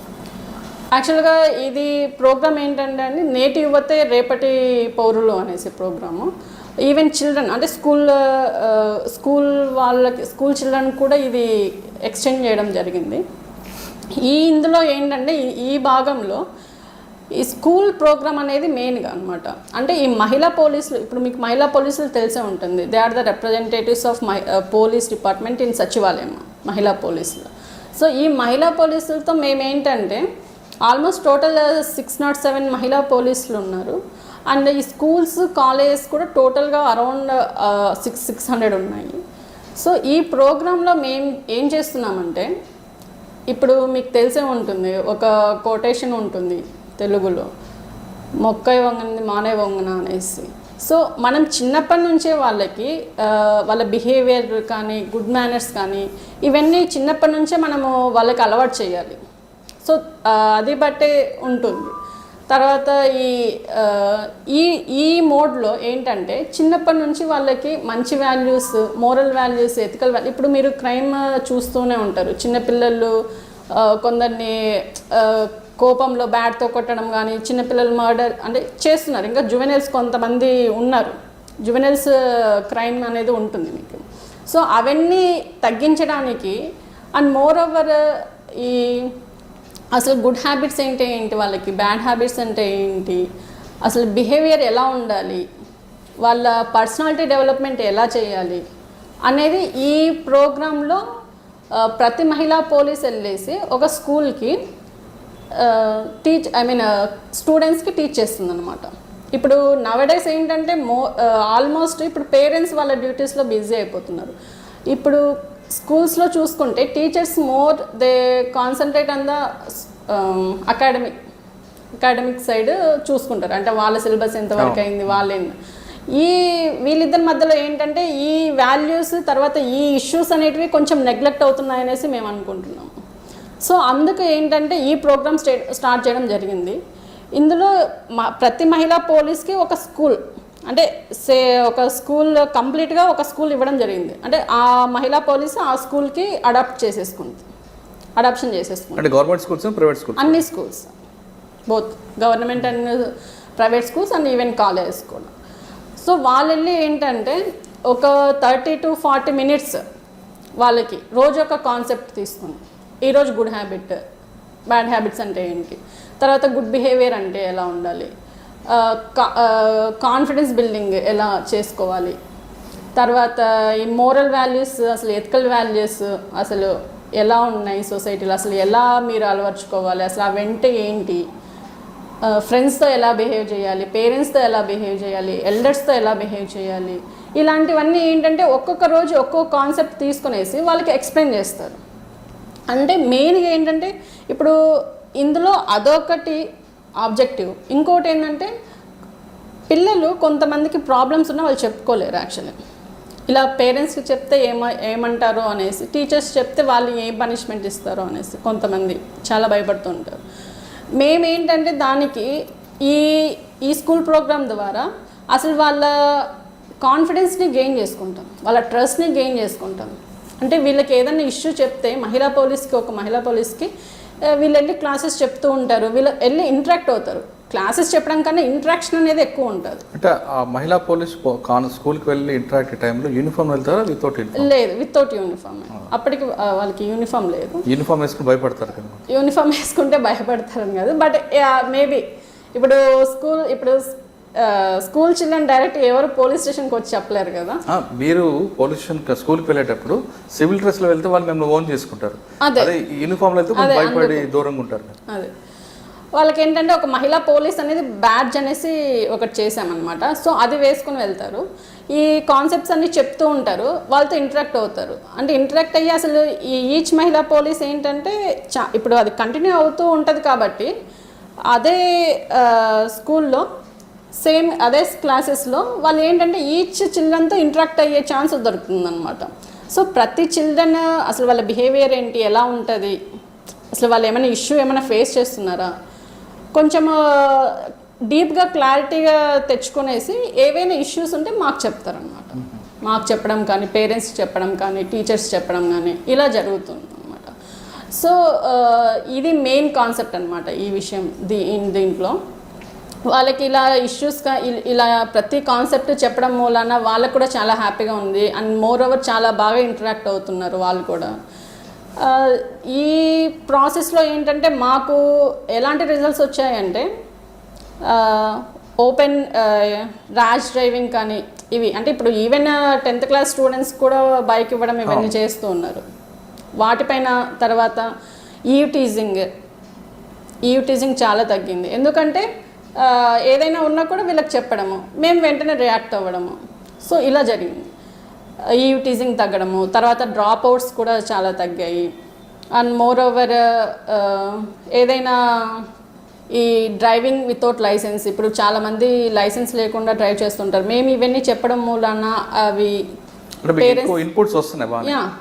యాక్చువల్గా ఇది ప్రోగ్రామ్ ఏంటంటే అండి, నేటి యువతే రేపటి పౌరులు అనేసి ప్రోగ్రాము. ఈవెన్ చిల్డ్రన్ అంటే స్కూల్ వాళ్ళకి, స్కూల్ చిల్డ్రన్ కూడా ఇది ఎక్స్టెండ్ చేయడం జరిగింది. ఇందులో ఏంటంటే ఈ భాగంలో ఈ స్కూల్ ప్రోగ్రామ్ అనేది మెయిన్గా అనమాట. అంటే ఈ మహిళా పోలీసులు, ఇప్పుడు మీకు మహిళా పోలీసులు తెలిసే ఉంటుంది, they are the representatives of police department in Sachivalayam, మహిళా పోలీసులు. సో ఈ మహిళా పోలీసులతో మేమేంటంటే ఆల్మోస్ట్ టోటల్ 607 మహిళా పోలీసులు ఉన్నారు. అండ్ ఈ స్కూల్స్, కాలేజెస్ కూడా టోటల్గా అరౌండ్ 600 ఉన్నాయి. సో ఈ ప్రోగ్రాంలో మేము ఏం చేస్తున్నామంటే, ఇప్పుడు మీకు తెలిసే ఉంటుంది, ఒక కొటేషన్ ఉంటుంది తెలుగులో, మొక్కై వంగనిది మానే వంగన అనేసి. సో మనం చిన్నప్పటి నుంచే వాళ్ళకి వాళ్ళ బిహేవియర్ కానీ, గుడ్ మేనర్స్ కానీ, ఇవన్నీ చిన్నప్పటి నుంచే మనము వాళ్ళకి అలవాటు చేయాలి. సో అది బట్టే ఉంటుంది. తర్వాత ఈ మోడ్లో ఏంటంటే చిన్నప్పటి నుంచి వాళ్ళకి మంచి values, moral values, ethical value. ఇప్పుడు మీరు క్రైమ్ చూస్తూనే ఉంటారు, చిన్నపిల్లలు కొందరిని కోపంలో బ్యాట్తో కొట్టడం కానీ, చిన్నపిల్లలు మర్డర్ అంటే చేస్తున్నారు. ఇంకా జువెనైల్స్ కొంతమంది ఉన్నారు, జువెనైల్స్ క్రైమ్ అనేది ఉంటుంది మీకు. సో అవన్నీ తగ్గించడానికి అండ్ మోర్ ఓవర్ ఈ అసలు గుడ్ హ్యాబిట్స్ ఏంటి వాళ్ళకి, బ్యాడ్ హ్యాబిట్స్ అంటే ఏంటి, అసలు బిహేవియర్ ఎలా ఉండాలి, వాళ్ళ పర్సనాలిటీ డెవలప్మెంట్ ఎలా చేయాలి అనేది ఈ ప్రోగ్రాంలో ప్రతి మహిళా పోలీస్ వెళ్ళేసి ఒక స్కూల్కి స్టూడెంట్స్కి టీచ్ చేస్తుంది అనమాట. ఇప్పుడు నవడేస్ ఏంటంటే ఆల్మోస్ట్ ఇప్పుడు పేరెంట్స్ వాళ్ళ డ్యూటీస్లో బిజీ అయిపోతున్నారు. ఇప్పుడు స్కూల్స్లో చూసుకుంటే teachers more they concentrate on the academic side చూసుకుంటారు. అంటే వాళ్ళ సిలబస్ ఎంతవరకు అయింది, వీళ్ళిద్దరి మధ్యలో ఏంటంటే ఈ వాల్యూస్, తర్వాత ఈ ఇష్యూస్ అనేటివి కొంచెం నెగ్లెక్ట్ అవుతున్నాయనేసి మేము అనుకుంటున్నాము. సో అందుకు ఏంటంటే ఈ ప్రోగ్రామ్ స్టార్ట్ చేయడం జరిగింది. ఇందులో ప్రతి మహిళా పోలీస్కి ఒక స్కూల్, అంటే ఒక స్కూల్ కంప్లీట్గా ఒక స్కూల్ ఇవ్వడం జరిగింది. అంటే ఆ మహిళా పోలీసు ఆ స్కూల్కి అడాప్షన్ చేసేసుకుంది. అంటే గవర్నమెంట్ స్కూల్స్, ప్రైవేట్ స్కూల్స్, అన్ని schools, both government and private schools and even colleges కూడా. సో వాళ్ళు వెళ్ళి ఏంటంటే ఒక 30 to 40 minutes వాళ్ళకి రోజు ఒక కాన్సెప్ట్ తీసుకుని, ఈరోజు గుడ్ హ్యాబిట్, బ్యాడ్ హ్యాబిట్స్ అంటే ఏంటి, తర్వాత గుడ్ బిహేవియర్ అంటే ఎలా ఉండాలి, కాన్ఫిడెన్స్ బిల్డింగ్ ఎలా చేసుకోవాలి, తర్వాత ఈ మోరల్ వాల్యూస్, అసలు ఎథికల్ వాల్యూస్ అసలు ఎలా ఉన్నాయి సొసైటీలో, అసలు ఎలా మీరు అలవర్చుకోవాలి, అసలు అవంటే ఏంటి, ఫ్రెండ్స్తో ఎలా బిహేవ్ చేయాలి, పేరెంట్స్తో ఎలా బిహేవ్ చేయాలి, ఎల్డర్స్తో ఎలా బిహేవ్ చేయాలి, ఇలాంటివన్నీ ఏంటంటే ఒక్కొక్క రోజు ఒక్కొక్క కాన్సెప్ట్ తీసుకునేసి వాళ్ళకి ఎక్స్ప్లెయిన్ చేస్తారు. అంటే మెయిన్గా ఏంటంటే ఇప్పుడు ఇందులో అదొకటి ఆబ్జెక్టివ్. ఇంకోటి ఏంటంటే పిల్లలు కొంతమందికి ప్రాబ్లమ్స్ ఉన్నా వాళ్ళు చెప్పుకోలేరు. యాక్చువల్లీ ఇలా పేరెంట్స్కి చెప్తే ఏమంటారో అనేసి, టీచర్స్ చెప్తే వాళ్ళు ఏం పనిష్మెంట్ ఇస్తారో అనేసి కొంతమంది చాలా భయపడుతుంటారు. మేమేంటంటే దానికి ఈ స్కూల్ ప్రోగ్రామ్ ద్వారా అసలు వాళ్ళ కాన్ఫిడెన్స్ని గెయిన్ చేసుకుంటాం, వాళ్ళ ట్రస్ట్ని గెయిన్ చేసుకుంటాం. అంటే వీళ్ళకి ఏదైనా ఇష్యూ చెప్తే ఒక మహిళా పోలీస్కి వీళ్ళు వెళ్ళి క్లాసెస్ చెప్తూ ఉంటారు, వీళ్ళు వెళ్ళి ఇంటరాక్ట్ అవుతారు. క్లాసెస్ చెప్పడం కన్నా ఇంటరాక్షన్ అనేది ఎక్కువ ఉంటుంది. అంటే ఆ మహిళా పోలీస్ స్కూల్కి వెళ్ళి ఇంటరాక్ట్ టైంలో యూనిఫామ్ వెళ్తారా, వితౌట్ యూనిఫామ్? లేదు, వితౌట్ యూనిఫామ్. అప్పటికి వాళ్ళకి యూనిఫామ్ లేదు. యూనిఫామ్ వేసుకుని భయపడతారు కదా? యూనిఫామ్ వేసుకుంటే భయపడతారని కాదు, బట్ మేబీ ఇప్పుడు స్కూల్ చిల్డ్రన్ డైరెక్ట్ ఎవరు పోలీస్ స్టేషన్కి వచ్చి చెప్పలేరు కదా. మీరు పోలీస్ స్టేషన్ స్కూల్కి వెళ్ళేటప్పుడు సివిల్ డ్రెస్లో వెళ్తే వాళ్ళు మిమ్మల్ని ఓన్ చేసుకుంటారు, అదే యూనిఫామ్లో వెళ్తే భయపడి దూరంగా ఉంటారు. అదే వాళ్ళకి ఏంటంటే ఒక మహిళా పోలీస్ అనేది బ్యాడ్జ్ అనేసి ఒకటి చేసామన్నమాట. సో అది వేసుకుని వెళ్తారు, ఈ కాన్సెప్ట్స్ అన్నీ చెప్తూ ఉంటారు, వాళ్ళతో ఇంటరాక్ట్ అవుతారు. అంటే ఇంటరాక్ట్ అయ్యి అసలు ఈచ్ మహిళా పోలీస్ ఏంటంటే ఇప్పుడు అది కంటిన్యూ అవుతూ ఉంటుంది కాబట్టి అదే స్కూల్లో సేమ్ అదే క్లాసెస్లో వాళ్ళు ఏంటంటే ఈచ్ చిల్డ్రన్తో ఇంటరాక్ట్ అయ్యే ఛాన్స్ దొరుకుతుంది అనమాట. సో ప్రతి చిల్డ్రన్ అసలు వాళ్ళ బిహేవియర్ ఏంటి, ఎలా ఉంటుంది, అసలు వాళ్ళు ఏమైనా ఇష్యూ ఏమైనా ఫేస్ చేస్తున్నారా, కొంచెం డీప్గా క్లారిటీగా తెచ్చుకునేసి ఏవైనా ఇష్యూస్ ఉంటే మాకు చెప్తారనమాట. మాకు చెప్పడం కానీ, పేరెంట్స్ చెప్పడం కానీ, టీచర్స్ చెప్పడం కానీ ఇలా జరుగుతుంది అనమాట. సో ఇది మెయిన్ కాన్సెప్ట్ అనమాట ఈ విషయం దీంట్లో. వాళ్ళకి ఇలా ఇష్యూస్గా ఇలా ప్రతి కాన్సెప్ట్ చెప్పడం మూలాన వాళ్ళకు కూడా చాలా హ్యాపీగా ఉంది. అండ్ మోర్ ఓవర్ చాలా బాగా ఇంటరాక్ట్ అవుతున్నారు వాళ్ళు కూడా. ఈ ప్రాసెస్లో ఏంటంటే మాకు ఎలాంటి రిజల్ట్స్ వచ్చాయంటే ఓపెన్ ర్యాష్ డ్రైవింగ్ కానీ ఇవి అంటే ఇప్పుడు ఈవెన్ 10th క్లాస్ స్టూడెంట్స్ కూడా బైక్ ఇవ్వడం ఇవన్నీ చేస్తూ ఉన్నారు. వాటిపైన తర్వాత ఈవ్ టీజింగ్ చాలా తగ్గింది. ఎందుకంటే ఏదైనా ఉన్నా కూడా వీళ్ళకి చెప్పడము, మేము వెంటనే రియాక్ట్ అవ్వడము. సో ఇలా జరిగింది. ఈవ్ టీజింగ్ తగ్గడము, తర్వాత డ్రాప్ అవుట్స్ కూడా చాలా తగ్గాయి. అండ్ మోర్ ఓవర్ ఏదైనా ఈ డ్రైవింగ్ వితౌట్ లైసెన్స్, ఇప్పుడు చాలామంది లైసెన్స్ లేకుండా డ్రైవ్ చేస్తుంటారు. మేము ఇవన్నీ చెప్పడం మూలాన అవి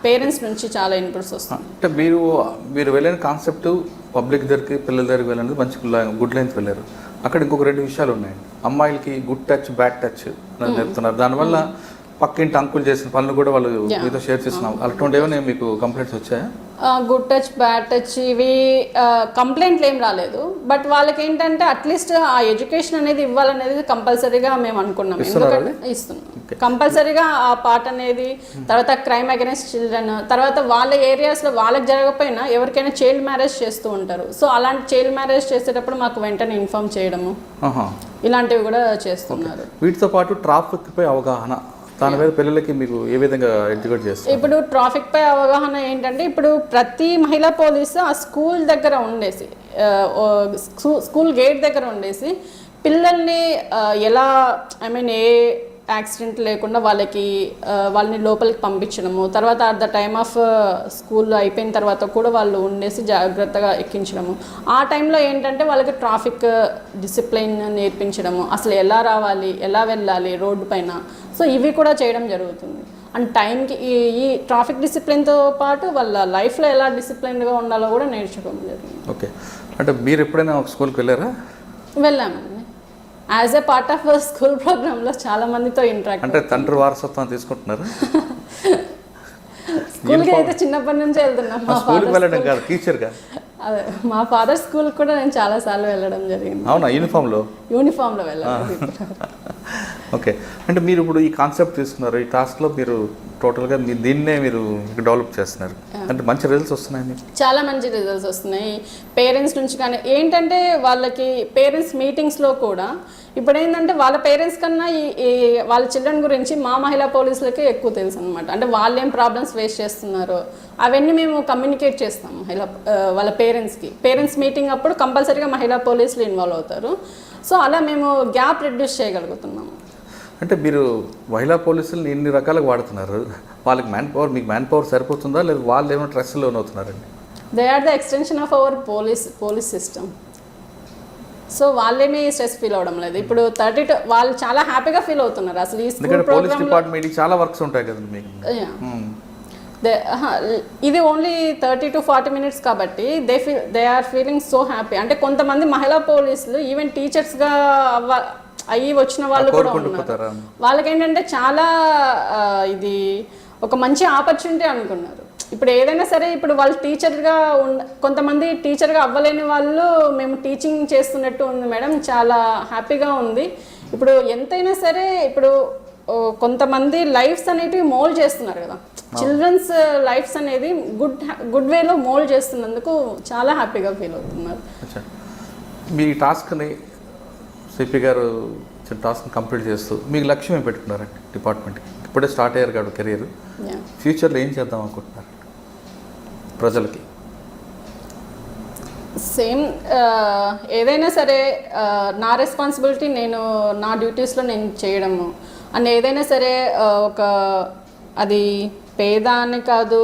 పేరెంట్స్ నుంచి చాలా ఇన్పుట్స్ వస్తాయి. అంటే మీరు వెళ్ళిన కాన్సెప్ట్ పబ్లిక్ దగ్గరికి, పిల్లల దగ్గరికి వెళ్ళినది మంచి గుడ్ లైన్స్ వెళ్ళారు. అక్కడ ఇంకొక 2 విషయాలు ఉన్నాయి. అమ్మాయిలకి గుడ్ టచ్, బ్యాడ్ టచ్ అని చెప్తున్నారు. దానివల్ల పక్కింటి అంకుల్ చేసిన పనులు కూడా వాళ్ళు మీతో షేర్ చేస్తున్నాం. అటువంటి ఏమైనా మీకు కంప్లైంట్స్ వచ్చాయా? గుడ్ టచ్, బ్యాడ్ టచ్ ఇవి కంప్లైంట్లు ఏం రాలేదు. బట్ వాళ్ళకి ఏంటంటే అట్లీస్ట్ ఆ ఎడ్యుకేషన్ అనేది ఇవ్వాలనేది కంపల్సరీగా మేము అనుకున్నాం. ఎందుకంటే ఇస్తున్నాం కంపల్సరీగా ఆ పార్ట్ అనేది. తర్వాత క్రైమ్ అగైనెస్ట్ చిల్డ్రన్, తర్వాత వాళ్ళ ఏరియాస్లో వాళ్ళకి జరగకపోయినా ఎవరికైనా చైల్డ్ మ్యారేజ్ చేస్తూ ఉంటారు. సో అలాంటి చైల్డ్ మ్యారేజ్ చేసేటప్పుడు మాకు వెంటనే ఇన్ఫార్మ్ చేయడము ఇలాంటివి కూడా చేస్తున్నారు. వీటితో పాటు ట్రాఫిక్ పై అవగాహన, దాని మీద పిల్లలకి మీకు ఏ విధంగా ఎడ్యుకేట్ చేస్తారు? ఇప్పుడు ట్రాఫిక్ పై అవగాహన ఏంటంటే ఇప్పుడు ప్రతి మహిళా పోలీసు ఆ స్కూల్ దగ్గర ఉండేసి, స్కూల్ గేట్ దగ్గర ఉండేసి పిల్లల్ని ఎలా ఏ యాక్సిడెంట్ లేకుండా వాళ్ళని లోపలికి పంపించడము, తర్వాత at the time of school అయిపోయిన తర్వాత కూడా వాళ్ళు ఉండేసి జాగ్రత్తగా ఎక్కించడము. ఆ టైంలో ఏంటంటే వాళ్ళకి ట్రాఫిక్ డిసిప్లైన్ నేర్పించడము, అసలు ఎలా రావాలి, ఎలా వెళ్ళాలి రోడ్డు పైన. సో ఇవి కూడా చేయడం జరుగుతుంది. అండ్ టైంకి ఈ ట్రాఫిక్ డిసిప్లిన్తో పాటు వాళ్ళ లైఫ్లో ఎలా డిసిప్లైన్గా ఉండాలో కూడా నేర్చుకోవడం జరిగింది. ఓకే, అంటే మీరు ఎప్పుడైనా ఒక స్కూల్కి వెళ్ళారా? వెళ్ళామండి. As a part of school ప్రోగ్రాంలో చాలా మందితో ఇంటరాక్ట్. అంటే తండ్రి వారసత్వం తీసుకుంటున్నారు? స్కూల్కి అయితే చిన్నప్పటి నుంచే వెళ్తున్నాం. అదే మా ఫాదర్ స్కూల్ కూడా నేను చాలా సార్లు వెళ్ళడం జరిగింది. అవునా? యూనిఫామ్లో వెళ్ళాలి. ఓకే, అంటే మీరు ఇప్పుడు ఈ కాన్సెప్ట్ తీసుకున్నారు, ఈ టాస్క్లో మీరు టోటల్గా దీన్నే మీరు డెవలప్ చేస్తున్నారు. అంటే మంచి రిజల్ట్స్ వస్తున్నాయి? చాలా మంచి రిజల్ట్స్ వస్తున్నాయి పేరెంట్స్ నుంచి. కానీ ఏంటంటే వాళ్ళకి పేరెంట్స్ మీటింగ్స్లో కూడా ఇప్పుడు ఏంటంటే వాళ్ళ పేరెంట్స్ కన్నా ఈ వాళ్ళ చిల్డ్రన్ గురించి మా మహిళా పోలీసులకే ఎక్కువ తెలుసు అనమాట. అంటే వాళ్ళు ఏం ప్రాబ్లమ్స్ ఫేస్ చేస్తున్నారో అవన్నీ మేము కమ్యూనికేట్ చేస్తాము వాళ్ళ పేరెంట్స్ మీటింగ్ అప్పుడు కంపల్సరీగా మహిళా పోలీసులు ఇన్వాల్వ్ అవుతారు. సో అలా మేము గ్యాప్ రిడ్యూస్ చేయగలుగుతున్నాము. అంటే మీరు మహిళా పోలీసులు ఇన్ని రకాలుగా వాడుతున్నారు, వాళ్ళకి మీకు మ్యాన్ పవర్ సరిపోతుందా, లేదా వాళ్ళు ఏమైనా స్ట్రెస్లో లోన్ అవుతున్నారండి? They are the extension of our police system. So వాళ్ళేమీ స్ట్రెస్ ఫీల్ అవడం లేదు. ఇప్పుడు 32 వాళ్ళు చాలా హ్యాపీగా ఫీల్ అవుతున్నారు. అసలు ఈ స్కూల్ పోలీస్ డిపార్ట్మెంట్ చాలా వర్క్స్ ఉంటాయి కదా మీకు. ఇది ఓన్లీ 30 to 40 minutes కాబట్టి they are feeling so happy. అంటే కొంతమంది మహిళా పోలీసులు ఈవెన్ టీచర్స్గా అయ్యి వచ్చిన వాళ్ళు కూడా ఉన్నారు. వాళ్ళకి ఏంటంటే చాలా ఇది ఒక మంచి ఆపర్చునిటీ అనుకున్నారు. ఇప్పుడు ఏదైనా సరే ఇప్పుడు వాళ్ళు టీచర్గా కొంతమంది టీచర్గా అవ్వలేని వాళ్ళు మేము టీచింగ్ చేస్తున్నట్టు ఉంది మేడం, చాలా హ్యాపీగా ఉంది. ఇప్పుడు ఎంతైనా సరే ఇప్పుడు కొంతమంది లైఫ్స్ అనేటివి మోల్డ్ చేస్తున్నారు కదా, చిల్డ్రన్స్ లైఫ్స్ అనేది గుడ్ వేలో మోల్డ్ చేస్తున్నందుకు చాలా హ్యాపీగా ఫీల్ అవుతున్నారు. మీ టాస్క్ని సిపి గారు టాస్క్ని కంప్లీట్ చేస్తూ మీకు లక్ష్యం ఏం పెట్టుకున్నారండి డిపార్ట్మెంట్కి? ఇప్పుడే స్టార్ట్ అయ్యారు కాదు కెరీర్, ఫ్యూచర్లో ఏం చేద్దాం అనుకుంటున్నారు ప్రజలకి? సేమ్ ఏదైనా సరే నా రెస్పాన్సిబిలిటీ, నేను నా డ్యూటీస్లో నేను చేయడము. అండ్ ఏదైనా సరే ఒక అది పేద అని కాదు,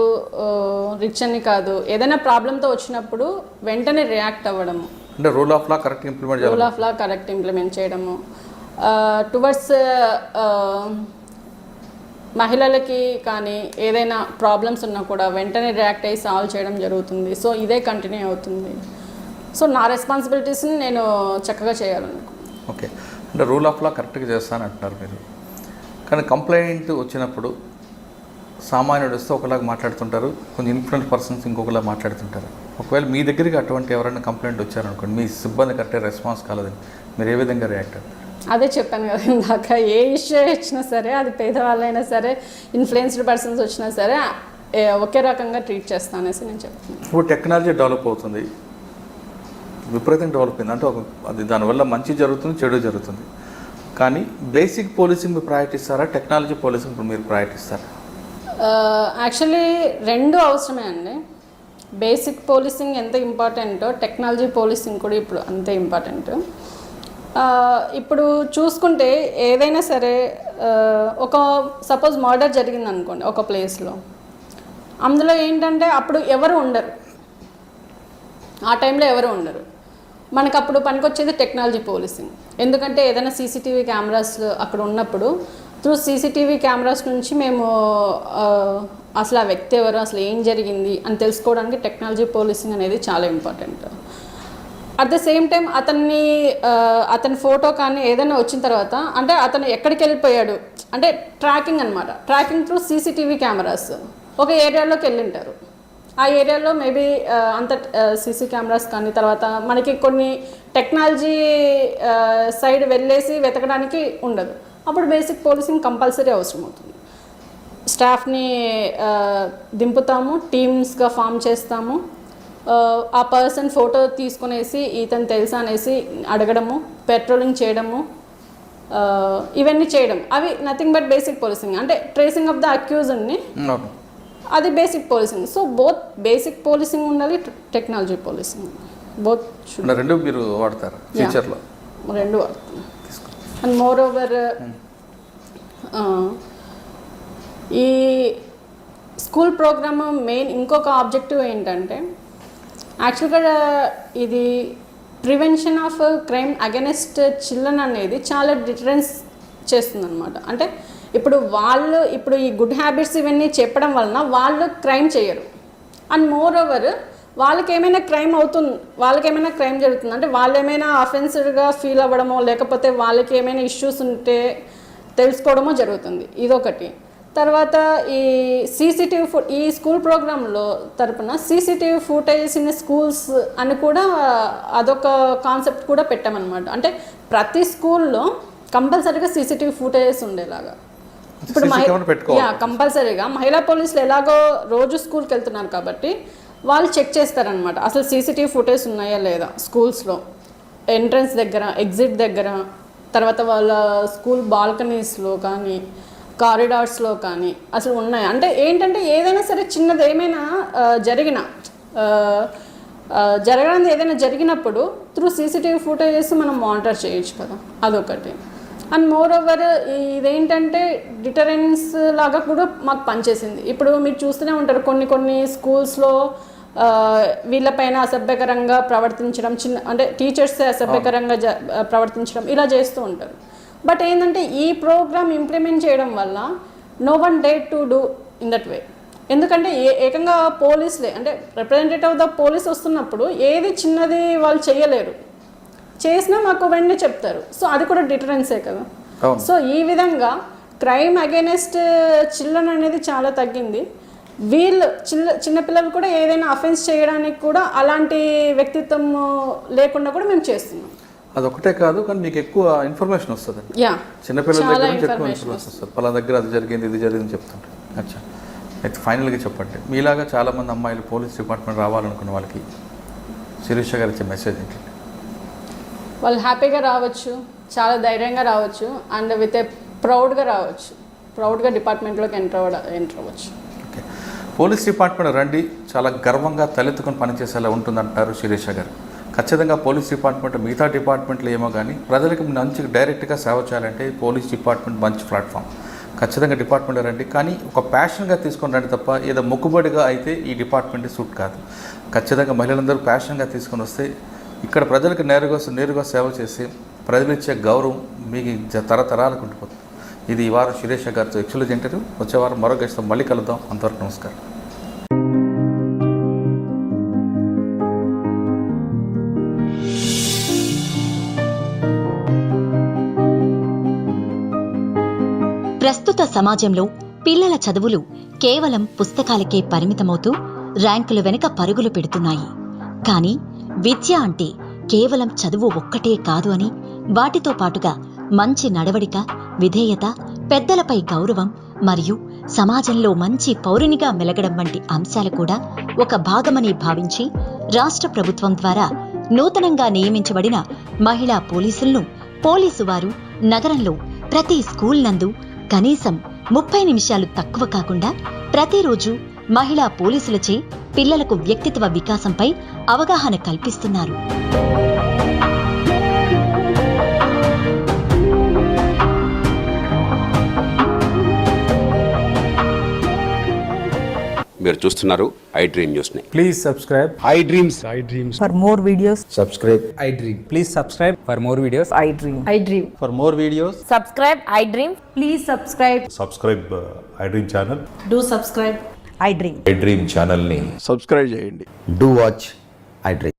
రిచ్ అని కాదు, ఏదైనా ప్రాబ్లంతో వచ్చినప్పుడు వెంటనే రియాక్ట్ అవ్వడము. అంటే rule of law correct implement చేయడము. టువర్డ్స్ మహిళలకి కానీ ఏదైనా ప్రాబ్లమ్స్ ఉన్నా కూడా వెంటనే రియాక్ట్ అయ్యి సాల్వ్ చేయడం జరుగుతుంది. సో ఇదే కంటిన్యూ అవుతుంది. సో నా రెస్పాన్సిబిలిటీస్ని నేను చక్కగా చేయాలనుకుంటున్నాను. ఓకే, అంటే రూల్ ఆఫ్ లా కరెక్ట్గా చేస్తాను అంటున్నారు మీరు, కానీ కంప్లైంట్ వచ్చినప్పుడు సామాన్యుడు వస్తే ఒకలాగా మాట్లాడుతుంటారు, కొంచెం ఇన్ఫ్లుయెన్స్ పర్సన్స్ ఇంకొకలా మాట్లాడుతుంటారు. ఒకవేళ మీ దగ్గరికి అటువంటి ఎవరైనా కంప్లైంట్ వచ్చారనుకోండి, మీ సిబ్బంది కరెక్టే రెస్పాన్స్ కాలేదని మీరు ఏ విధంగా రియాక్ట్ అవుతారు? అదే చెప్పాను కదా ఇందాక, ఏ ఇష్యూ వచ్చినా సరే, అది పేదవాళ్ళైనా సరే, ఇన్ఫ్లుయెన్స్డ్ పర్సన్స్ వచ్చినా సరే ఒకే రకంగా ట్రీట్ చేస్తాను అనేసి నేను చెప్తాను. ఇప్పుడు టెక్నాలజీ డెవలప్ అవుతుంది, విపరీతంగా డెవలప్ అయింది, అంటే అది దానివల్ల మంచి జరుగుతుంది, చెడు జరుగుతుంది. కానీ బేసిక్ పోలీసింగ్ మీరు ప్రయారిటీ ఇస్తారా, టెక్నాలజీ పోలీసింగ్ మీరు ప్రయారిటీ ఇస్తారా? యాక్చువల్లీ రెండు అవసరమే అండి. బేసిక్ పోలీసింగ్ ఎంత ఇంపార్టెంటో టెక్నాలజీ పోలీసింగ్ కూడా ఇప్పుడు అంతే ఇంపార్టెంట్. ఇప్పుడు చూసుకుంటే ఏదైనా సరే, ఒక సపోజ్ మర్డర్ జరిగింది అనుకోండి ఒక ప్లేస్లో, అందులో ఏంటంటే అప్పుడు ఎవరు ఉండరు, ఆ టైంలో ఎవరు ఉండరు. మనకు అప్పుడు పనికొచ్చేది టెక్నాలజీ పోలీసింగ్. ఎందుకంటే ఏదైనా సీసీటీవీ కెమెరాస్ అక్కడ ఉన్నప్పుడు త్రూ సీసీటీవీ కెమెరాస్ నుంచి మేము అసలు ఆ వ్యక్తి ఎవరు, అసలు ఏం జరిగింది అని తెలుసుకోవడానికి టెక్నాలజీ పోలీసింగ్ అనేది చాలా important. At the same time అతని ఫోటో కానీ ఏదైనా వచ్చిన తర్వాత, అంటే అతను ఎక్కడికి వెళ్ళిపోయాడు అంటే ట్రాకింగ్ అనమాట. ట్రాకింగ్ త్రూ సీసీటీవీ కెమెరాస్ ఒక ఏరియాలోకి వెళ్ళింటారు. ఆ ఏరియాలో మేబీ అంత సీసీ కెమెరాస్ కానీ, తర్వాత మనకి కొన్ని టెక్నాలజీ సైడ్ వెళ్ళేసి వెతకడానికి ఉండదు. అప్పుడు బేసిక్ పోలీసింగ్ కంపల్సరీ అవసరం అవుతుంది. స్టాఫ్ని దింపుతాము, టీమ్స్గా ఫామ్ చేస్తాము. ఆ పర్సన్ ఫోటో తీసుకునేసి ఇతను తెలుసా అనేసి అడగడము, పెట్రోలింగ్ చేయడము, ఇవన్నీ చేయడం, అవి నథింగ్ బట్ బేసిక్ పోలీసింగ్. అంటే ట్రేసింగ్ ఆఫ్ ద అక్యూజ్డ్ని, అది basic policing. So both basic policing ఉండాలి, టెక్నాలజీ పోలీసింగ్, బోత్ రెండు మీరు వాడతారు ఫ్యూచర్లో? రెండు వాడతాను. అండ్ మోర్ ఓవర్ ఈ స్కూల్ ప్రోగ్రామ్ మెయిన్ ఇంకొక ఆబ్జెక్టివ్ ఏంటంటే, యాక్చువల్గా ఇది prevention of crime against children అనేది చాలా డిటరెన్స్ చేస్తుందన్నమాట. అంటే ఇప్పుడు ఈ గుడ్ హ్యాబిట్స్ ఇవన్నీ చెప్పడం వలన వాళ్ళు క్రైమ్ చేయరు. అండ్ మోర్ ఓవర్ వాళ్ళకి ఏమైనా క్రైమ్ జరుగుతుంది అంటే వాళ్ళు ఏమైనా అఫెన్సివ్గా ఫీల్ అవ్వడమో, లేకపోతే వాళ్ళకి ఏమైనా ఇష్యూస్ ఉంటే తెలుసుకోవడమో జరుగుతుంది. ఇదొకటి. తర్వాత ఈ ఈ స్కూల్ ప్రోగ్రాంలో తరపున సీసీటీవీ ఫుటేజెస్ ఇన్ స్కూల్స్ అని కూడా అదొక కాన్సెప్ట్ కూడా పెట్టామన్నమాట. అంటే ప్రతి స్కూల్లో కంపల్సరీగా సీసీటీవీ ఫుటేజెస్ ఉండేలాగా. ఇప్పుడు కంపల్సరీగా మహిళా పోలీసులు ఎలాగో రోజు స్కూల్కి వెళ్తున్నారు కాబట్టి వాళ్ళు చెక్ చేస్తారనమాట, అసలు సీసీటీవీ ఫుటేజ్ ఉన్నాయా లేదా స్కూల్స్లో, ఎంట్రన్స్ దగ్గర, ఎగ్జిట్ దగ్గర, తర్వాత వాళ్ళ స్కూల్ బాల్కనీస్లో కానీ, కారిడార్స్లో కానీ అసలు ఉన్నాయి. అంటే ఏంటంటే ఏదైనా సరే చిన్నది ఏమైనా ఏదైనా జరిగినప్పుడు త్రూ సీసీటీవీ ఫుటేజెస్ మనం మానిటర్ చేయొచ్చు కదా, అదొకటి. అండ్ మోర్ ఓవర్ ఇదేంటంటే డిటరెన్స్ లాగా కూడా మాకు పనిచేసింది. ఇప్పుడు మీరు చూస్తూనే ఉంటారు కొన్ని స్కూల్స్లో వీళ్ళపైన అసభ్యకరంగా ప్రవర్తించడం, అంటే టీచర్స్ అసభ్యకరంగా ప్రవర్తించడం ఇలా చేస్తూ ఉంటారు. బట్ ఏంటంటే ఈ ప్రోగ్రామ్ ఇంప్లిమెంట్ చేయడం వల్ల no one dare to do in that way. ఎందుకంటే ఏకంగా పోలీసులే, అంటే రిప్రజెంటేటివ్ ఆఫ్ ద పోలీస్ వస్తున్నప్పుడు ఏది చిన్నది వాళ్ళు చేయలేరు, చేసినా మాకు వెంటనే చెప్తారు. సో అది కూడా డిటరెన్సే కదా. సో ఈ విధంగా క్రైమ్ అగైనెస్ట్ చిల్డ్రన్ అనేది చాలా తగ్గింది. వీళ్ళు చిన్నపిల్లలు కూడా ఏదైనా అఫెన్స్ చేయడానికి కూడా అలాంటి వ్యక్తిత్వం లేకుండా కూడా మేము చేస్తున్నాం. అదొకటే కాదు, కానీ మీకు ఎక్కువ ఇన్ఫర్మేషన్ వస్తుంది. చిన్నపిల్లల దగ్గర నుంచి ఎక్కువ ఇన్ఫర్మేషన్ వస్తుంది. పలా దగ్గర అది జరిగింది, ఇది జరిగింది చెప్తుంటారు. అచ్చా, అయితే ఫైనల్గా చెప్పండి, మీలాగా చాలామంది అమ్మాయిలు పోలీస్ డిపార్ట్మెంట్ రావాలనుకున్న వాళ్ళకి శిరీష గారు ఇచ్చే మెసేజ్ ఏంటంటే? వాళ్ళు హ్యాపీగా రావచ్చు, చాలా ధైర్యంగా రావచ్చు, అండ్ విత్ ఏ ప్రౌడ్గా రావచ్చు, ప్రౌడ్గా డిపార్ట్మెంట్లోకి ఎంటర్ అవ్వచ్చు. ఓకే, పోలీస్ డిపార్ట్మెంట్ రండి, చాలా గర్వంగా తలెత్తుకొని పనిచేసేలా ఉంటుందంటారు శిరీష గారు. ఖచ్చితంగా పోలీస్ డిపార్ట్మెంట్ మిగతా డిపార్ట్మెంట్లు ఏమో కానీ ప్రజలకు మంచి డైరెక్ట్గా సేవ చేయాలంటే పోలీస్ డిపార్ట్మెంట్ మంచి ప్లాట్ఫామ్. ఖచ్చితంగా డిపార్ట్మెంట్ రండి, కానీ ఒక ప్యాషన్గా తీసుకొని రండి తప్ప ఏదో మొక్కుబడిగా అయితే ఈ డిపార్ట్మెంట్ సూట్ కాదు. ఖచ్చితంగా మహిళలందరూ ప్యాషన్గా తీసుకొని వస్తే ఇక్కడ ప్రజలకు నేరుగా సేవ చేసి ప్రజలు ఇచ్చే గౌరవం మీకు తరతరాలకు ఉండిపోతుంది. ఇది ఈ వారం శిరీష గారితో ఎక్స్క్లూజివ్ ఇంటర్వ్యూ. వచ్చే వారం మరో గెస్ట్తో మళ్ళీ కలుద్దాం. అంతవరకు నమస్కారం. ప్రస్తుత ప్రస్తుత సమాజంలో పిల్లల చదువులు కేవలం పుస్తకాలకే పరిమితమవుతూ ర్యాంకుల వెనుక పరుగులు పెడుతున్నాయి. కానీ విద్య అంటే కేవలం చదువు ఒక్కటే కాదు అని, వాటితో పాటుగా మంచి నడవడిక, విధేయత, పెద్దలపై గౌరవం మరియు సమాజంలో మంచి పౌరునిగా మెలగడం వంటి అంశాలు కూడా ఒక భాగమని భావించి రాష్ట్ర ప్రభుత్వం ద్వారా నూతనంగా నియమించబడిన మహిళా పోలీసులను పోలీసు వారు నగరంలో ప్రతి స్కూల్ నందు కనీసం 30 నిమిషాలు తక్కువ కాకుండా ప్రతిరోజు మహిళా పోలీసులచే పిల్లలకు వ్యక్తిత్వ వికాసంపై అవగాహన కల్పిస్తున్నారు. మీరు చూస్తున్నారు ఐ డ్రీమ్ న్యూస్ ని. Please subscribe I dreams For more videos, subscribe I Dream. Please subscribe for more videos. I dream. I dream. For more videos, Subscribe, I dream. Please subscribe. Subscribe I dream channel. Do subscribe. I dream. I Dream ఛానల్ని సబ్స్క్రైబ్ చేయండి. do watch I Dream.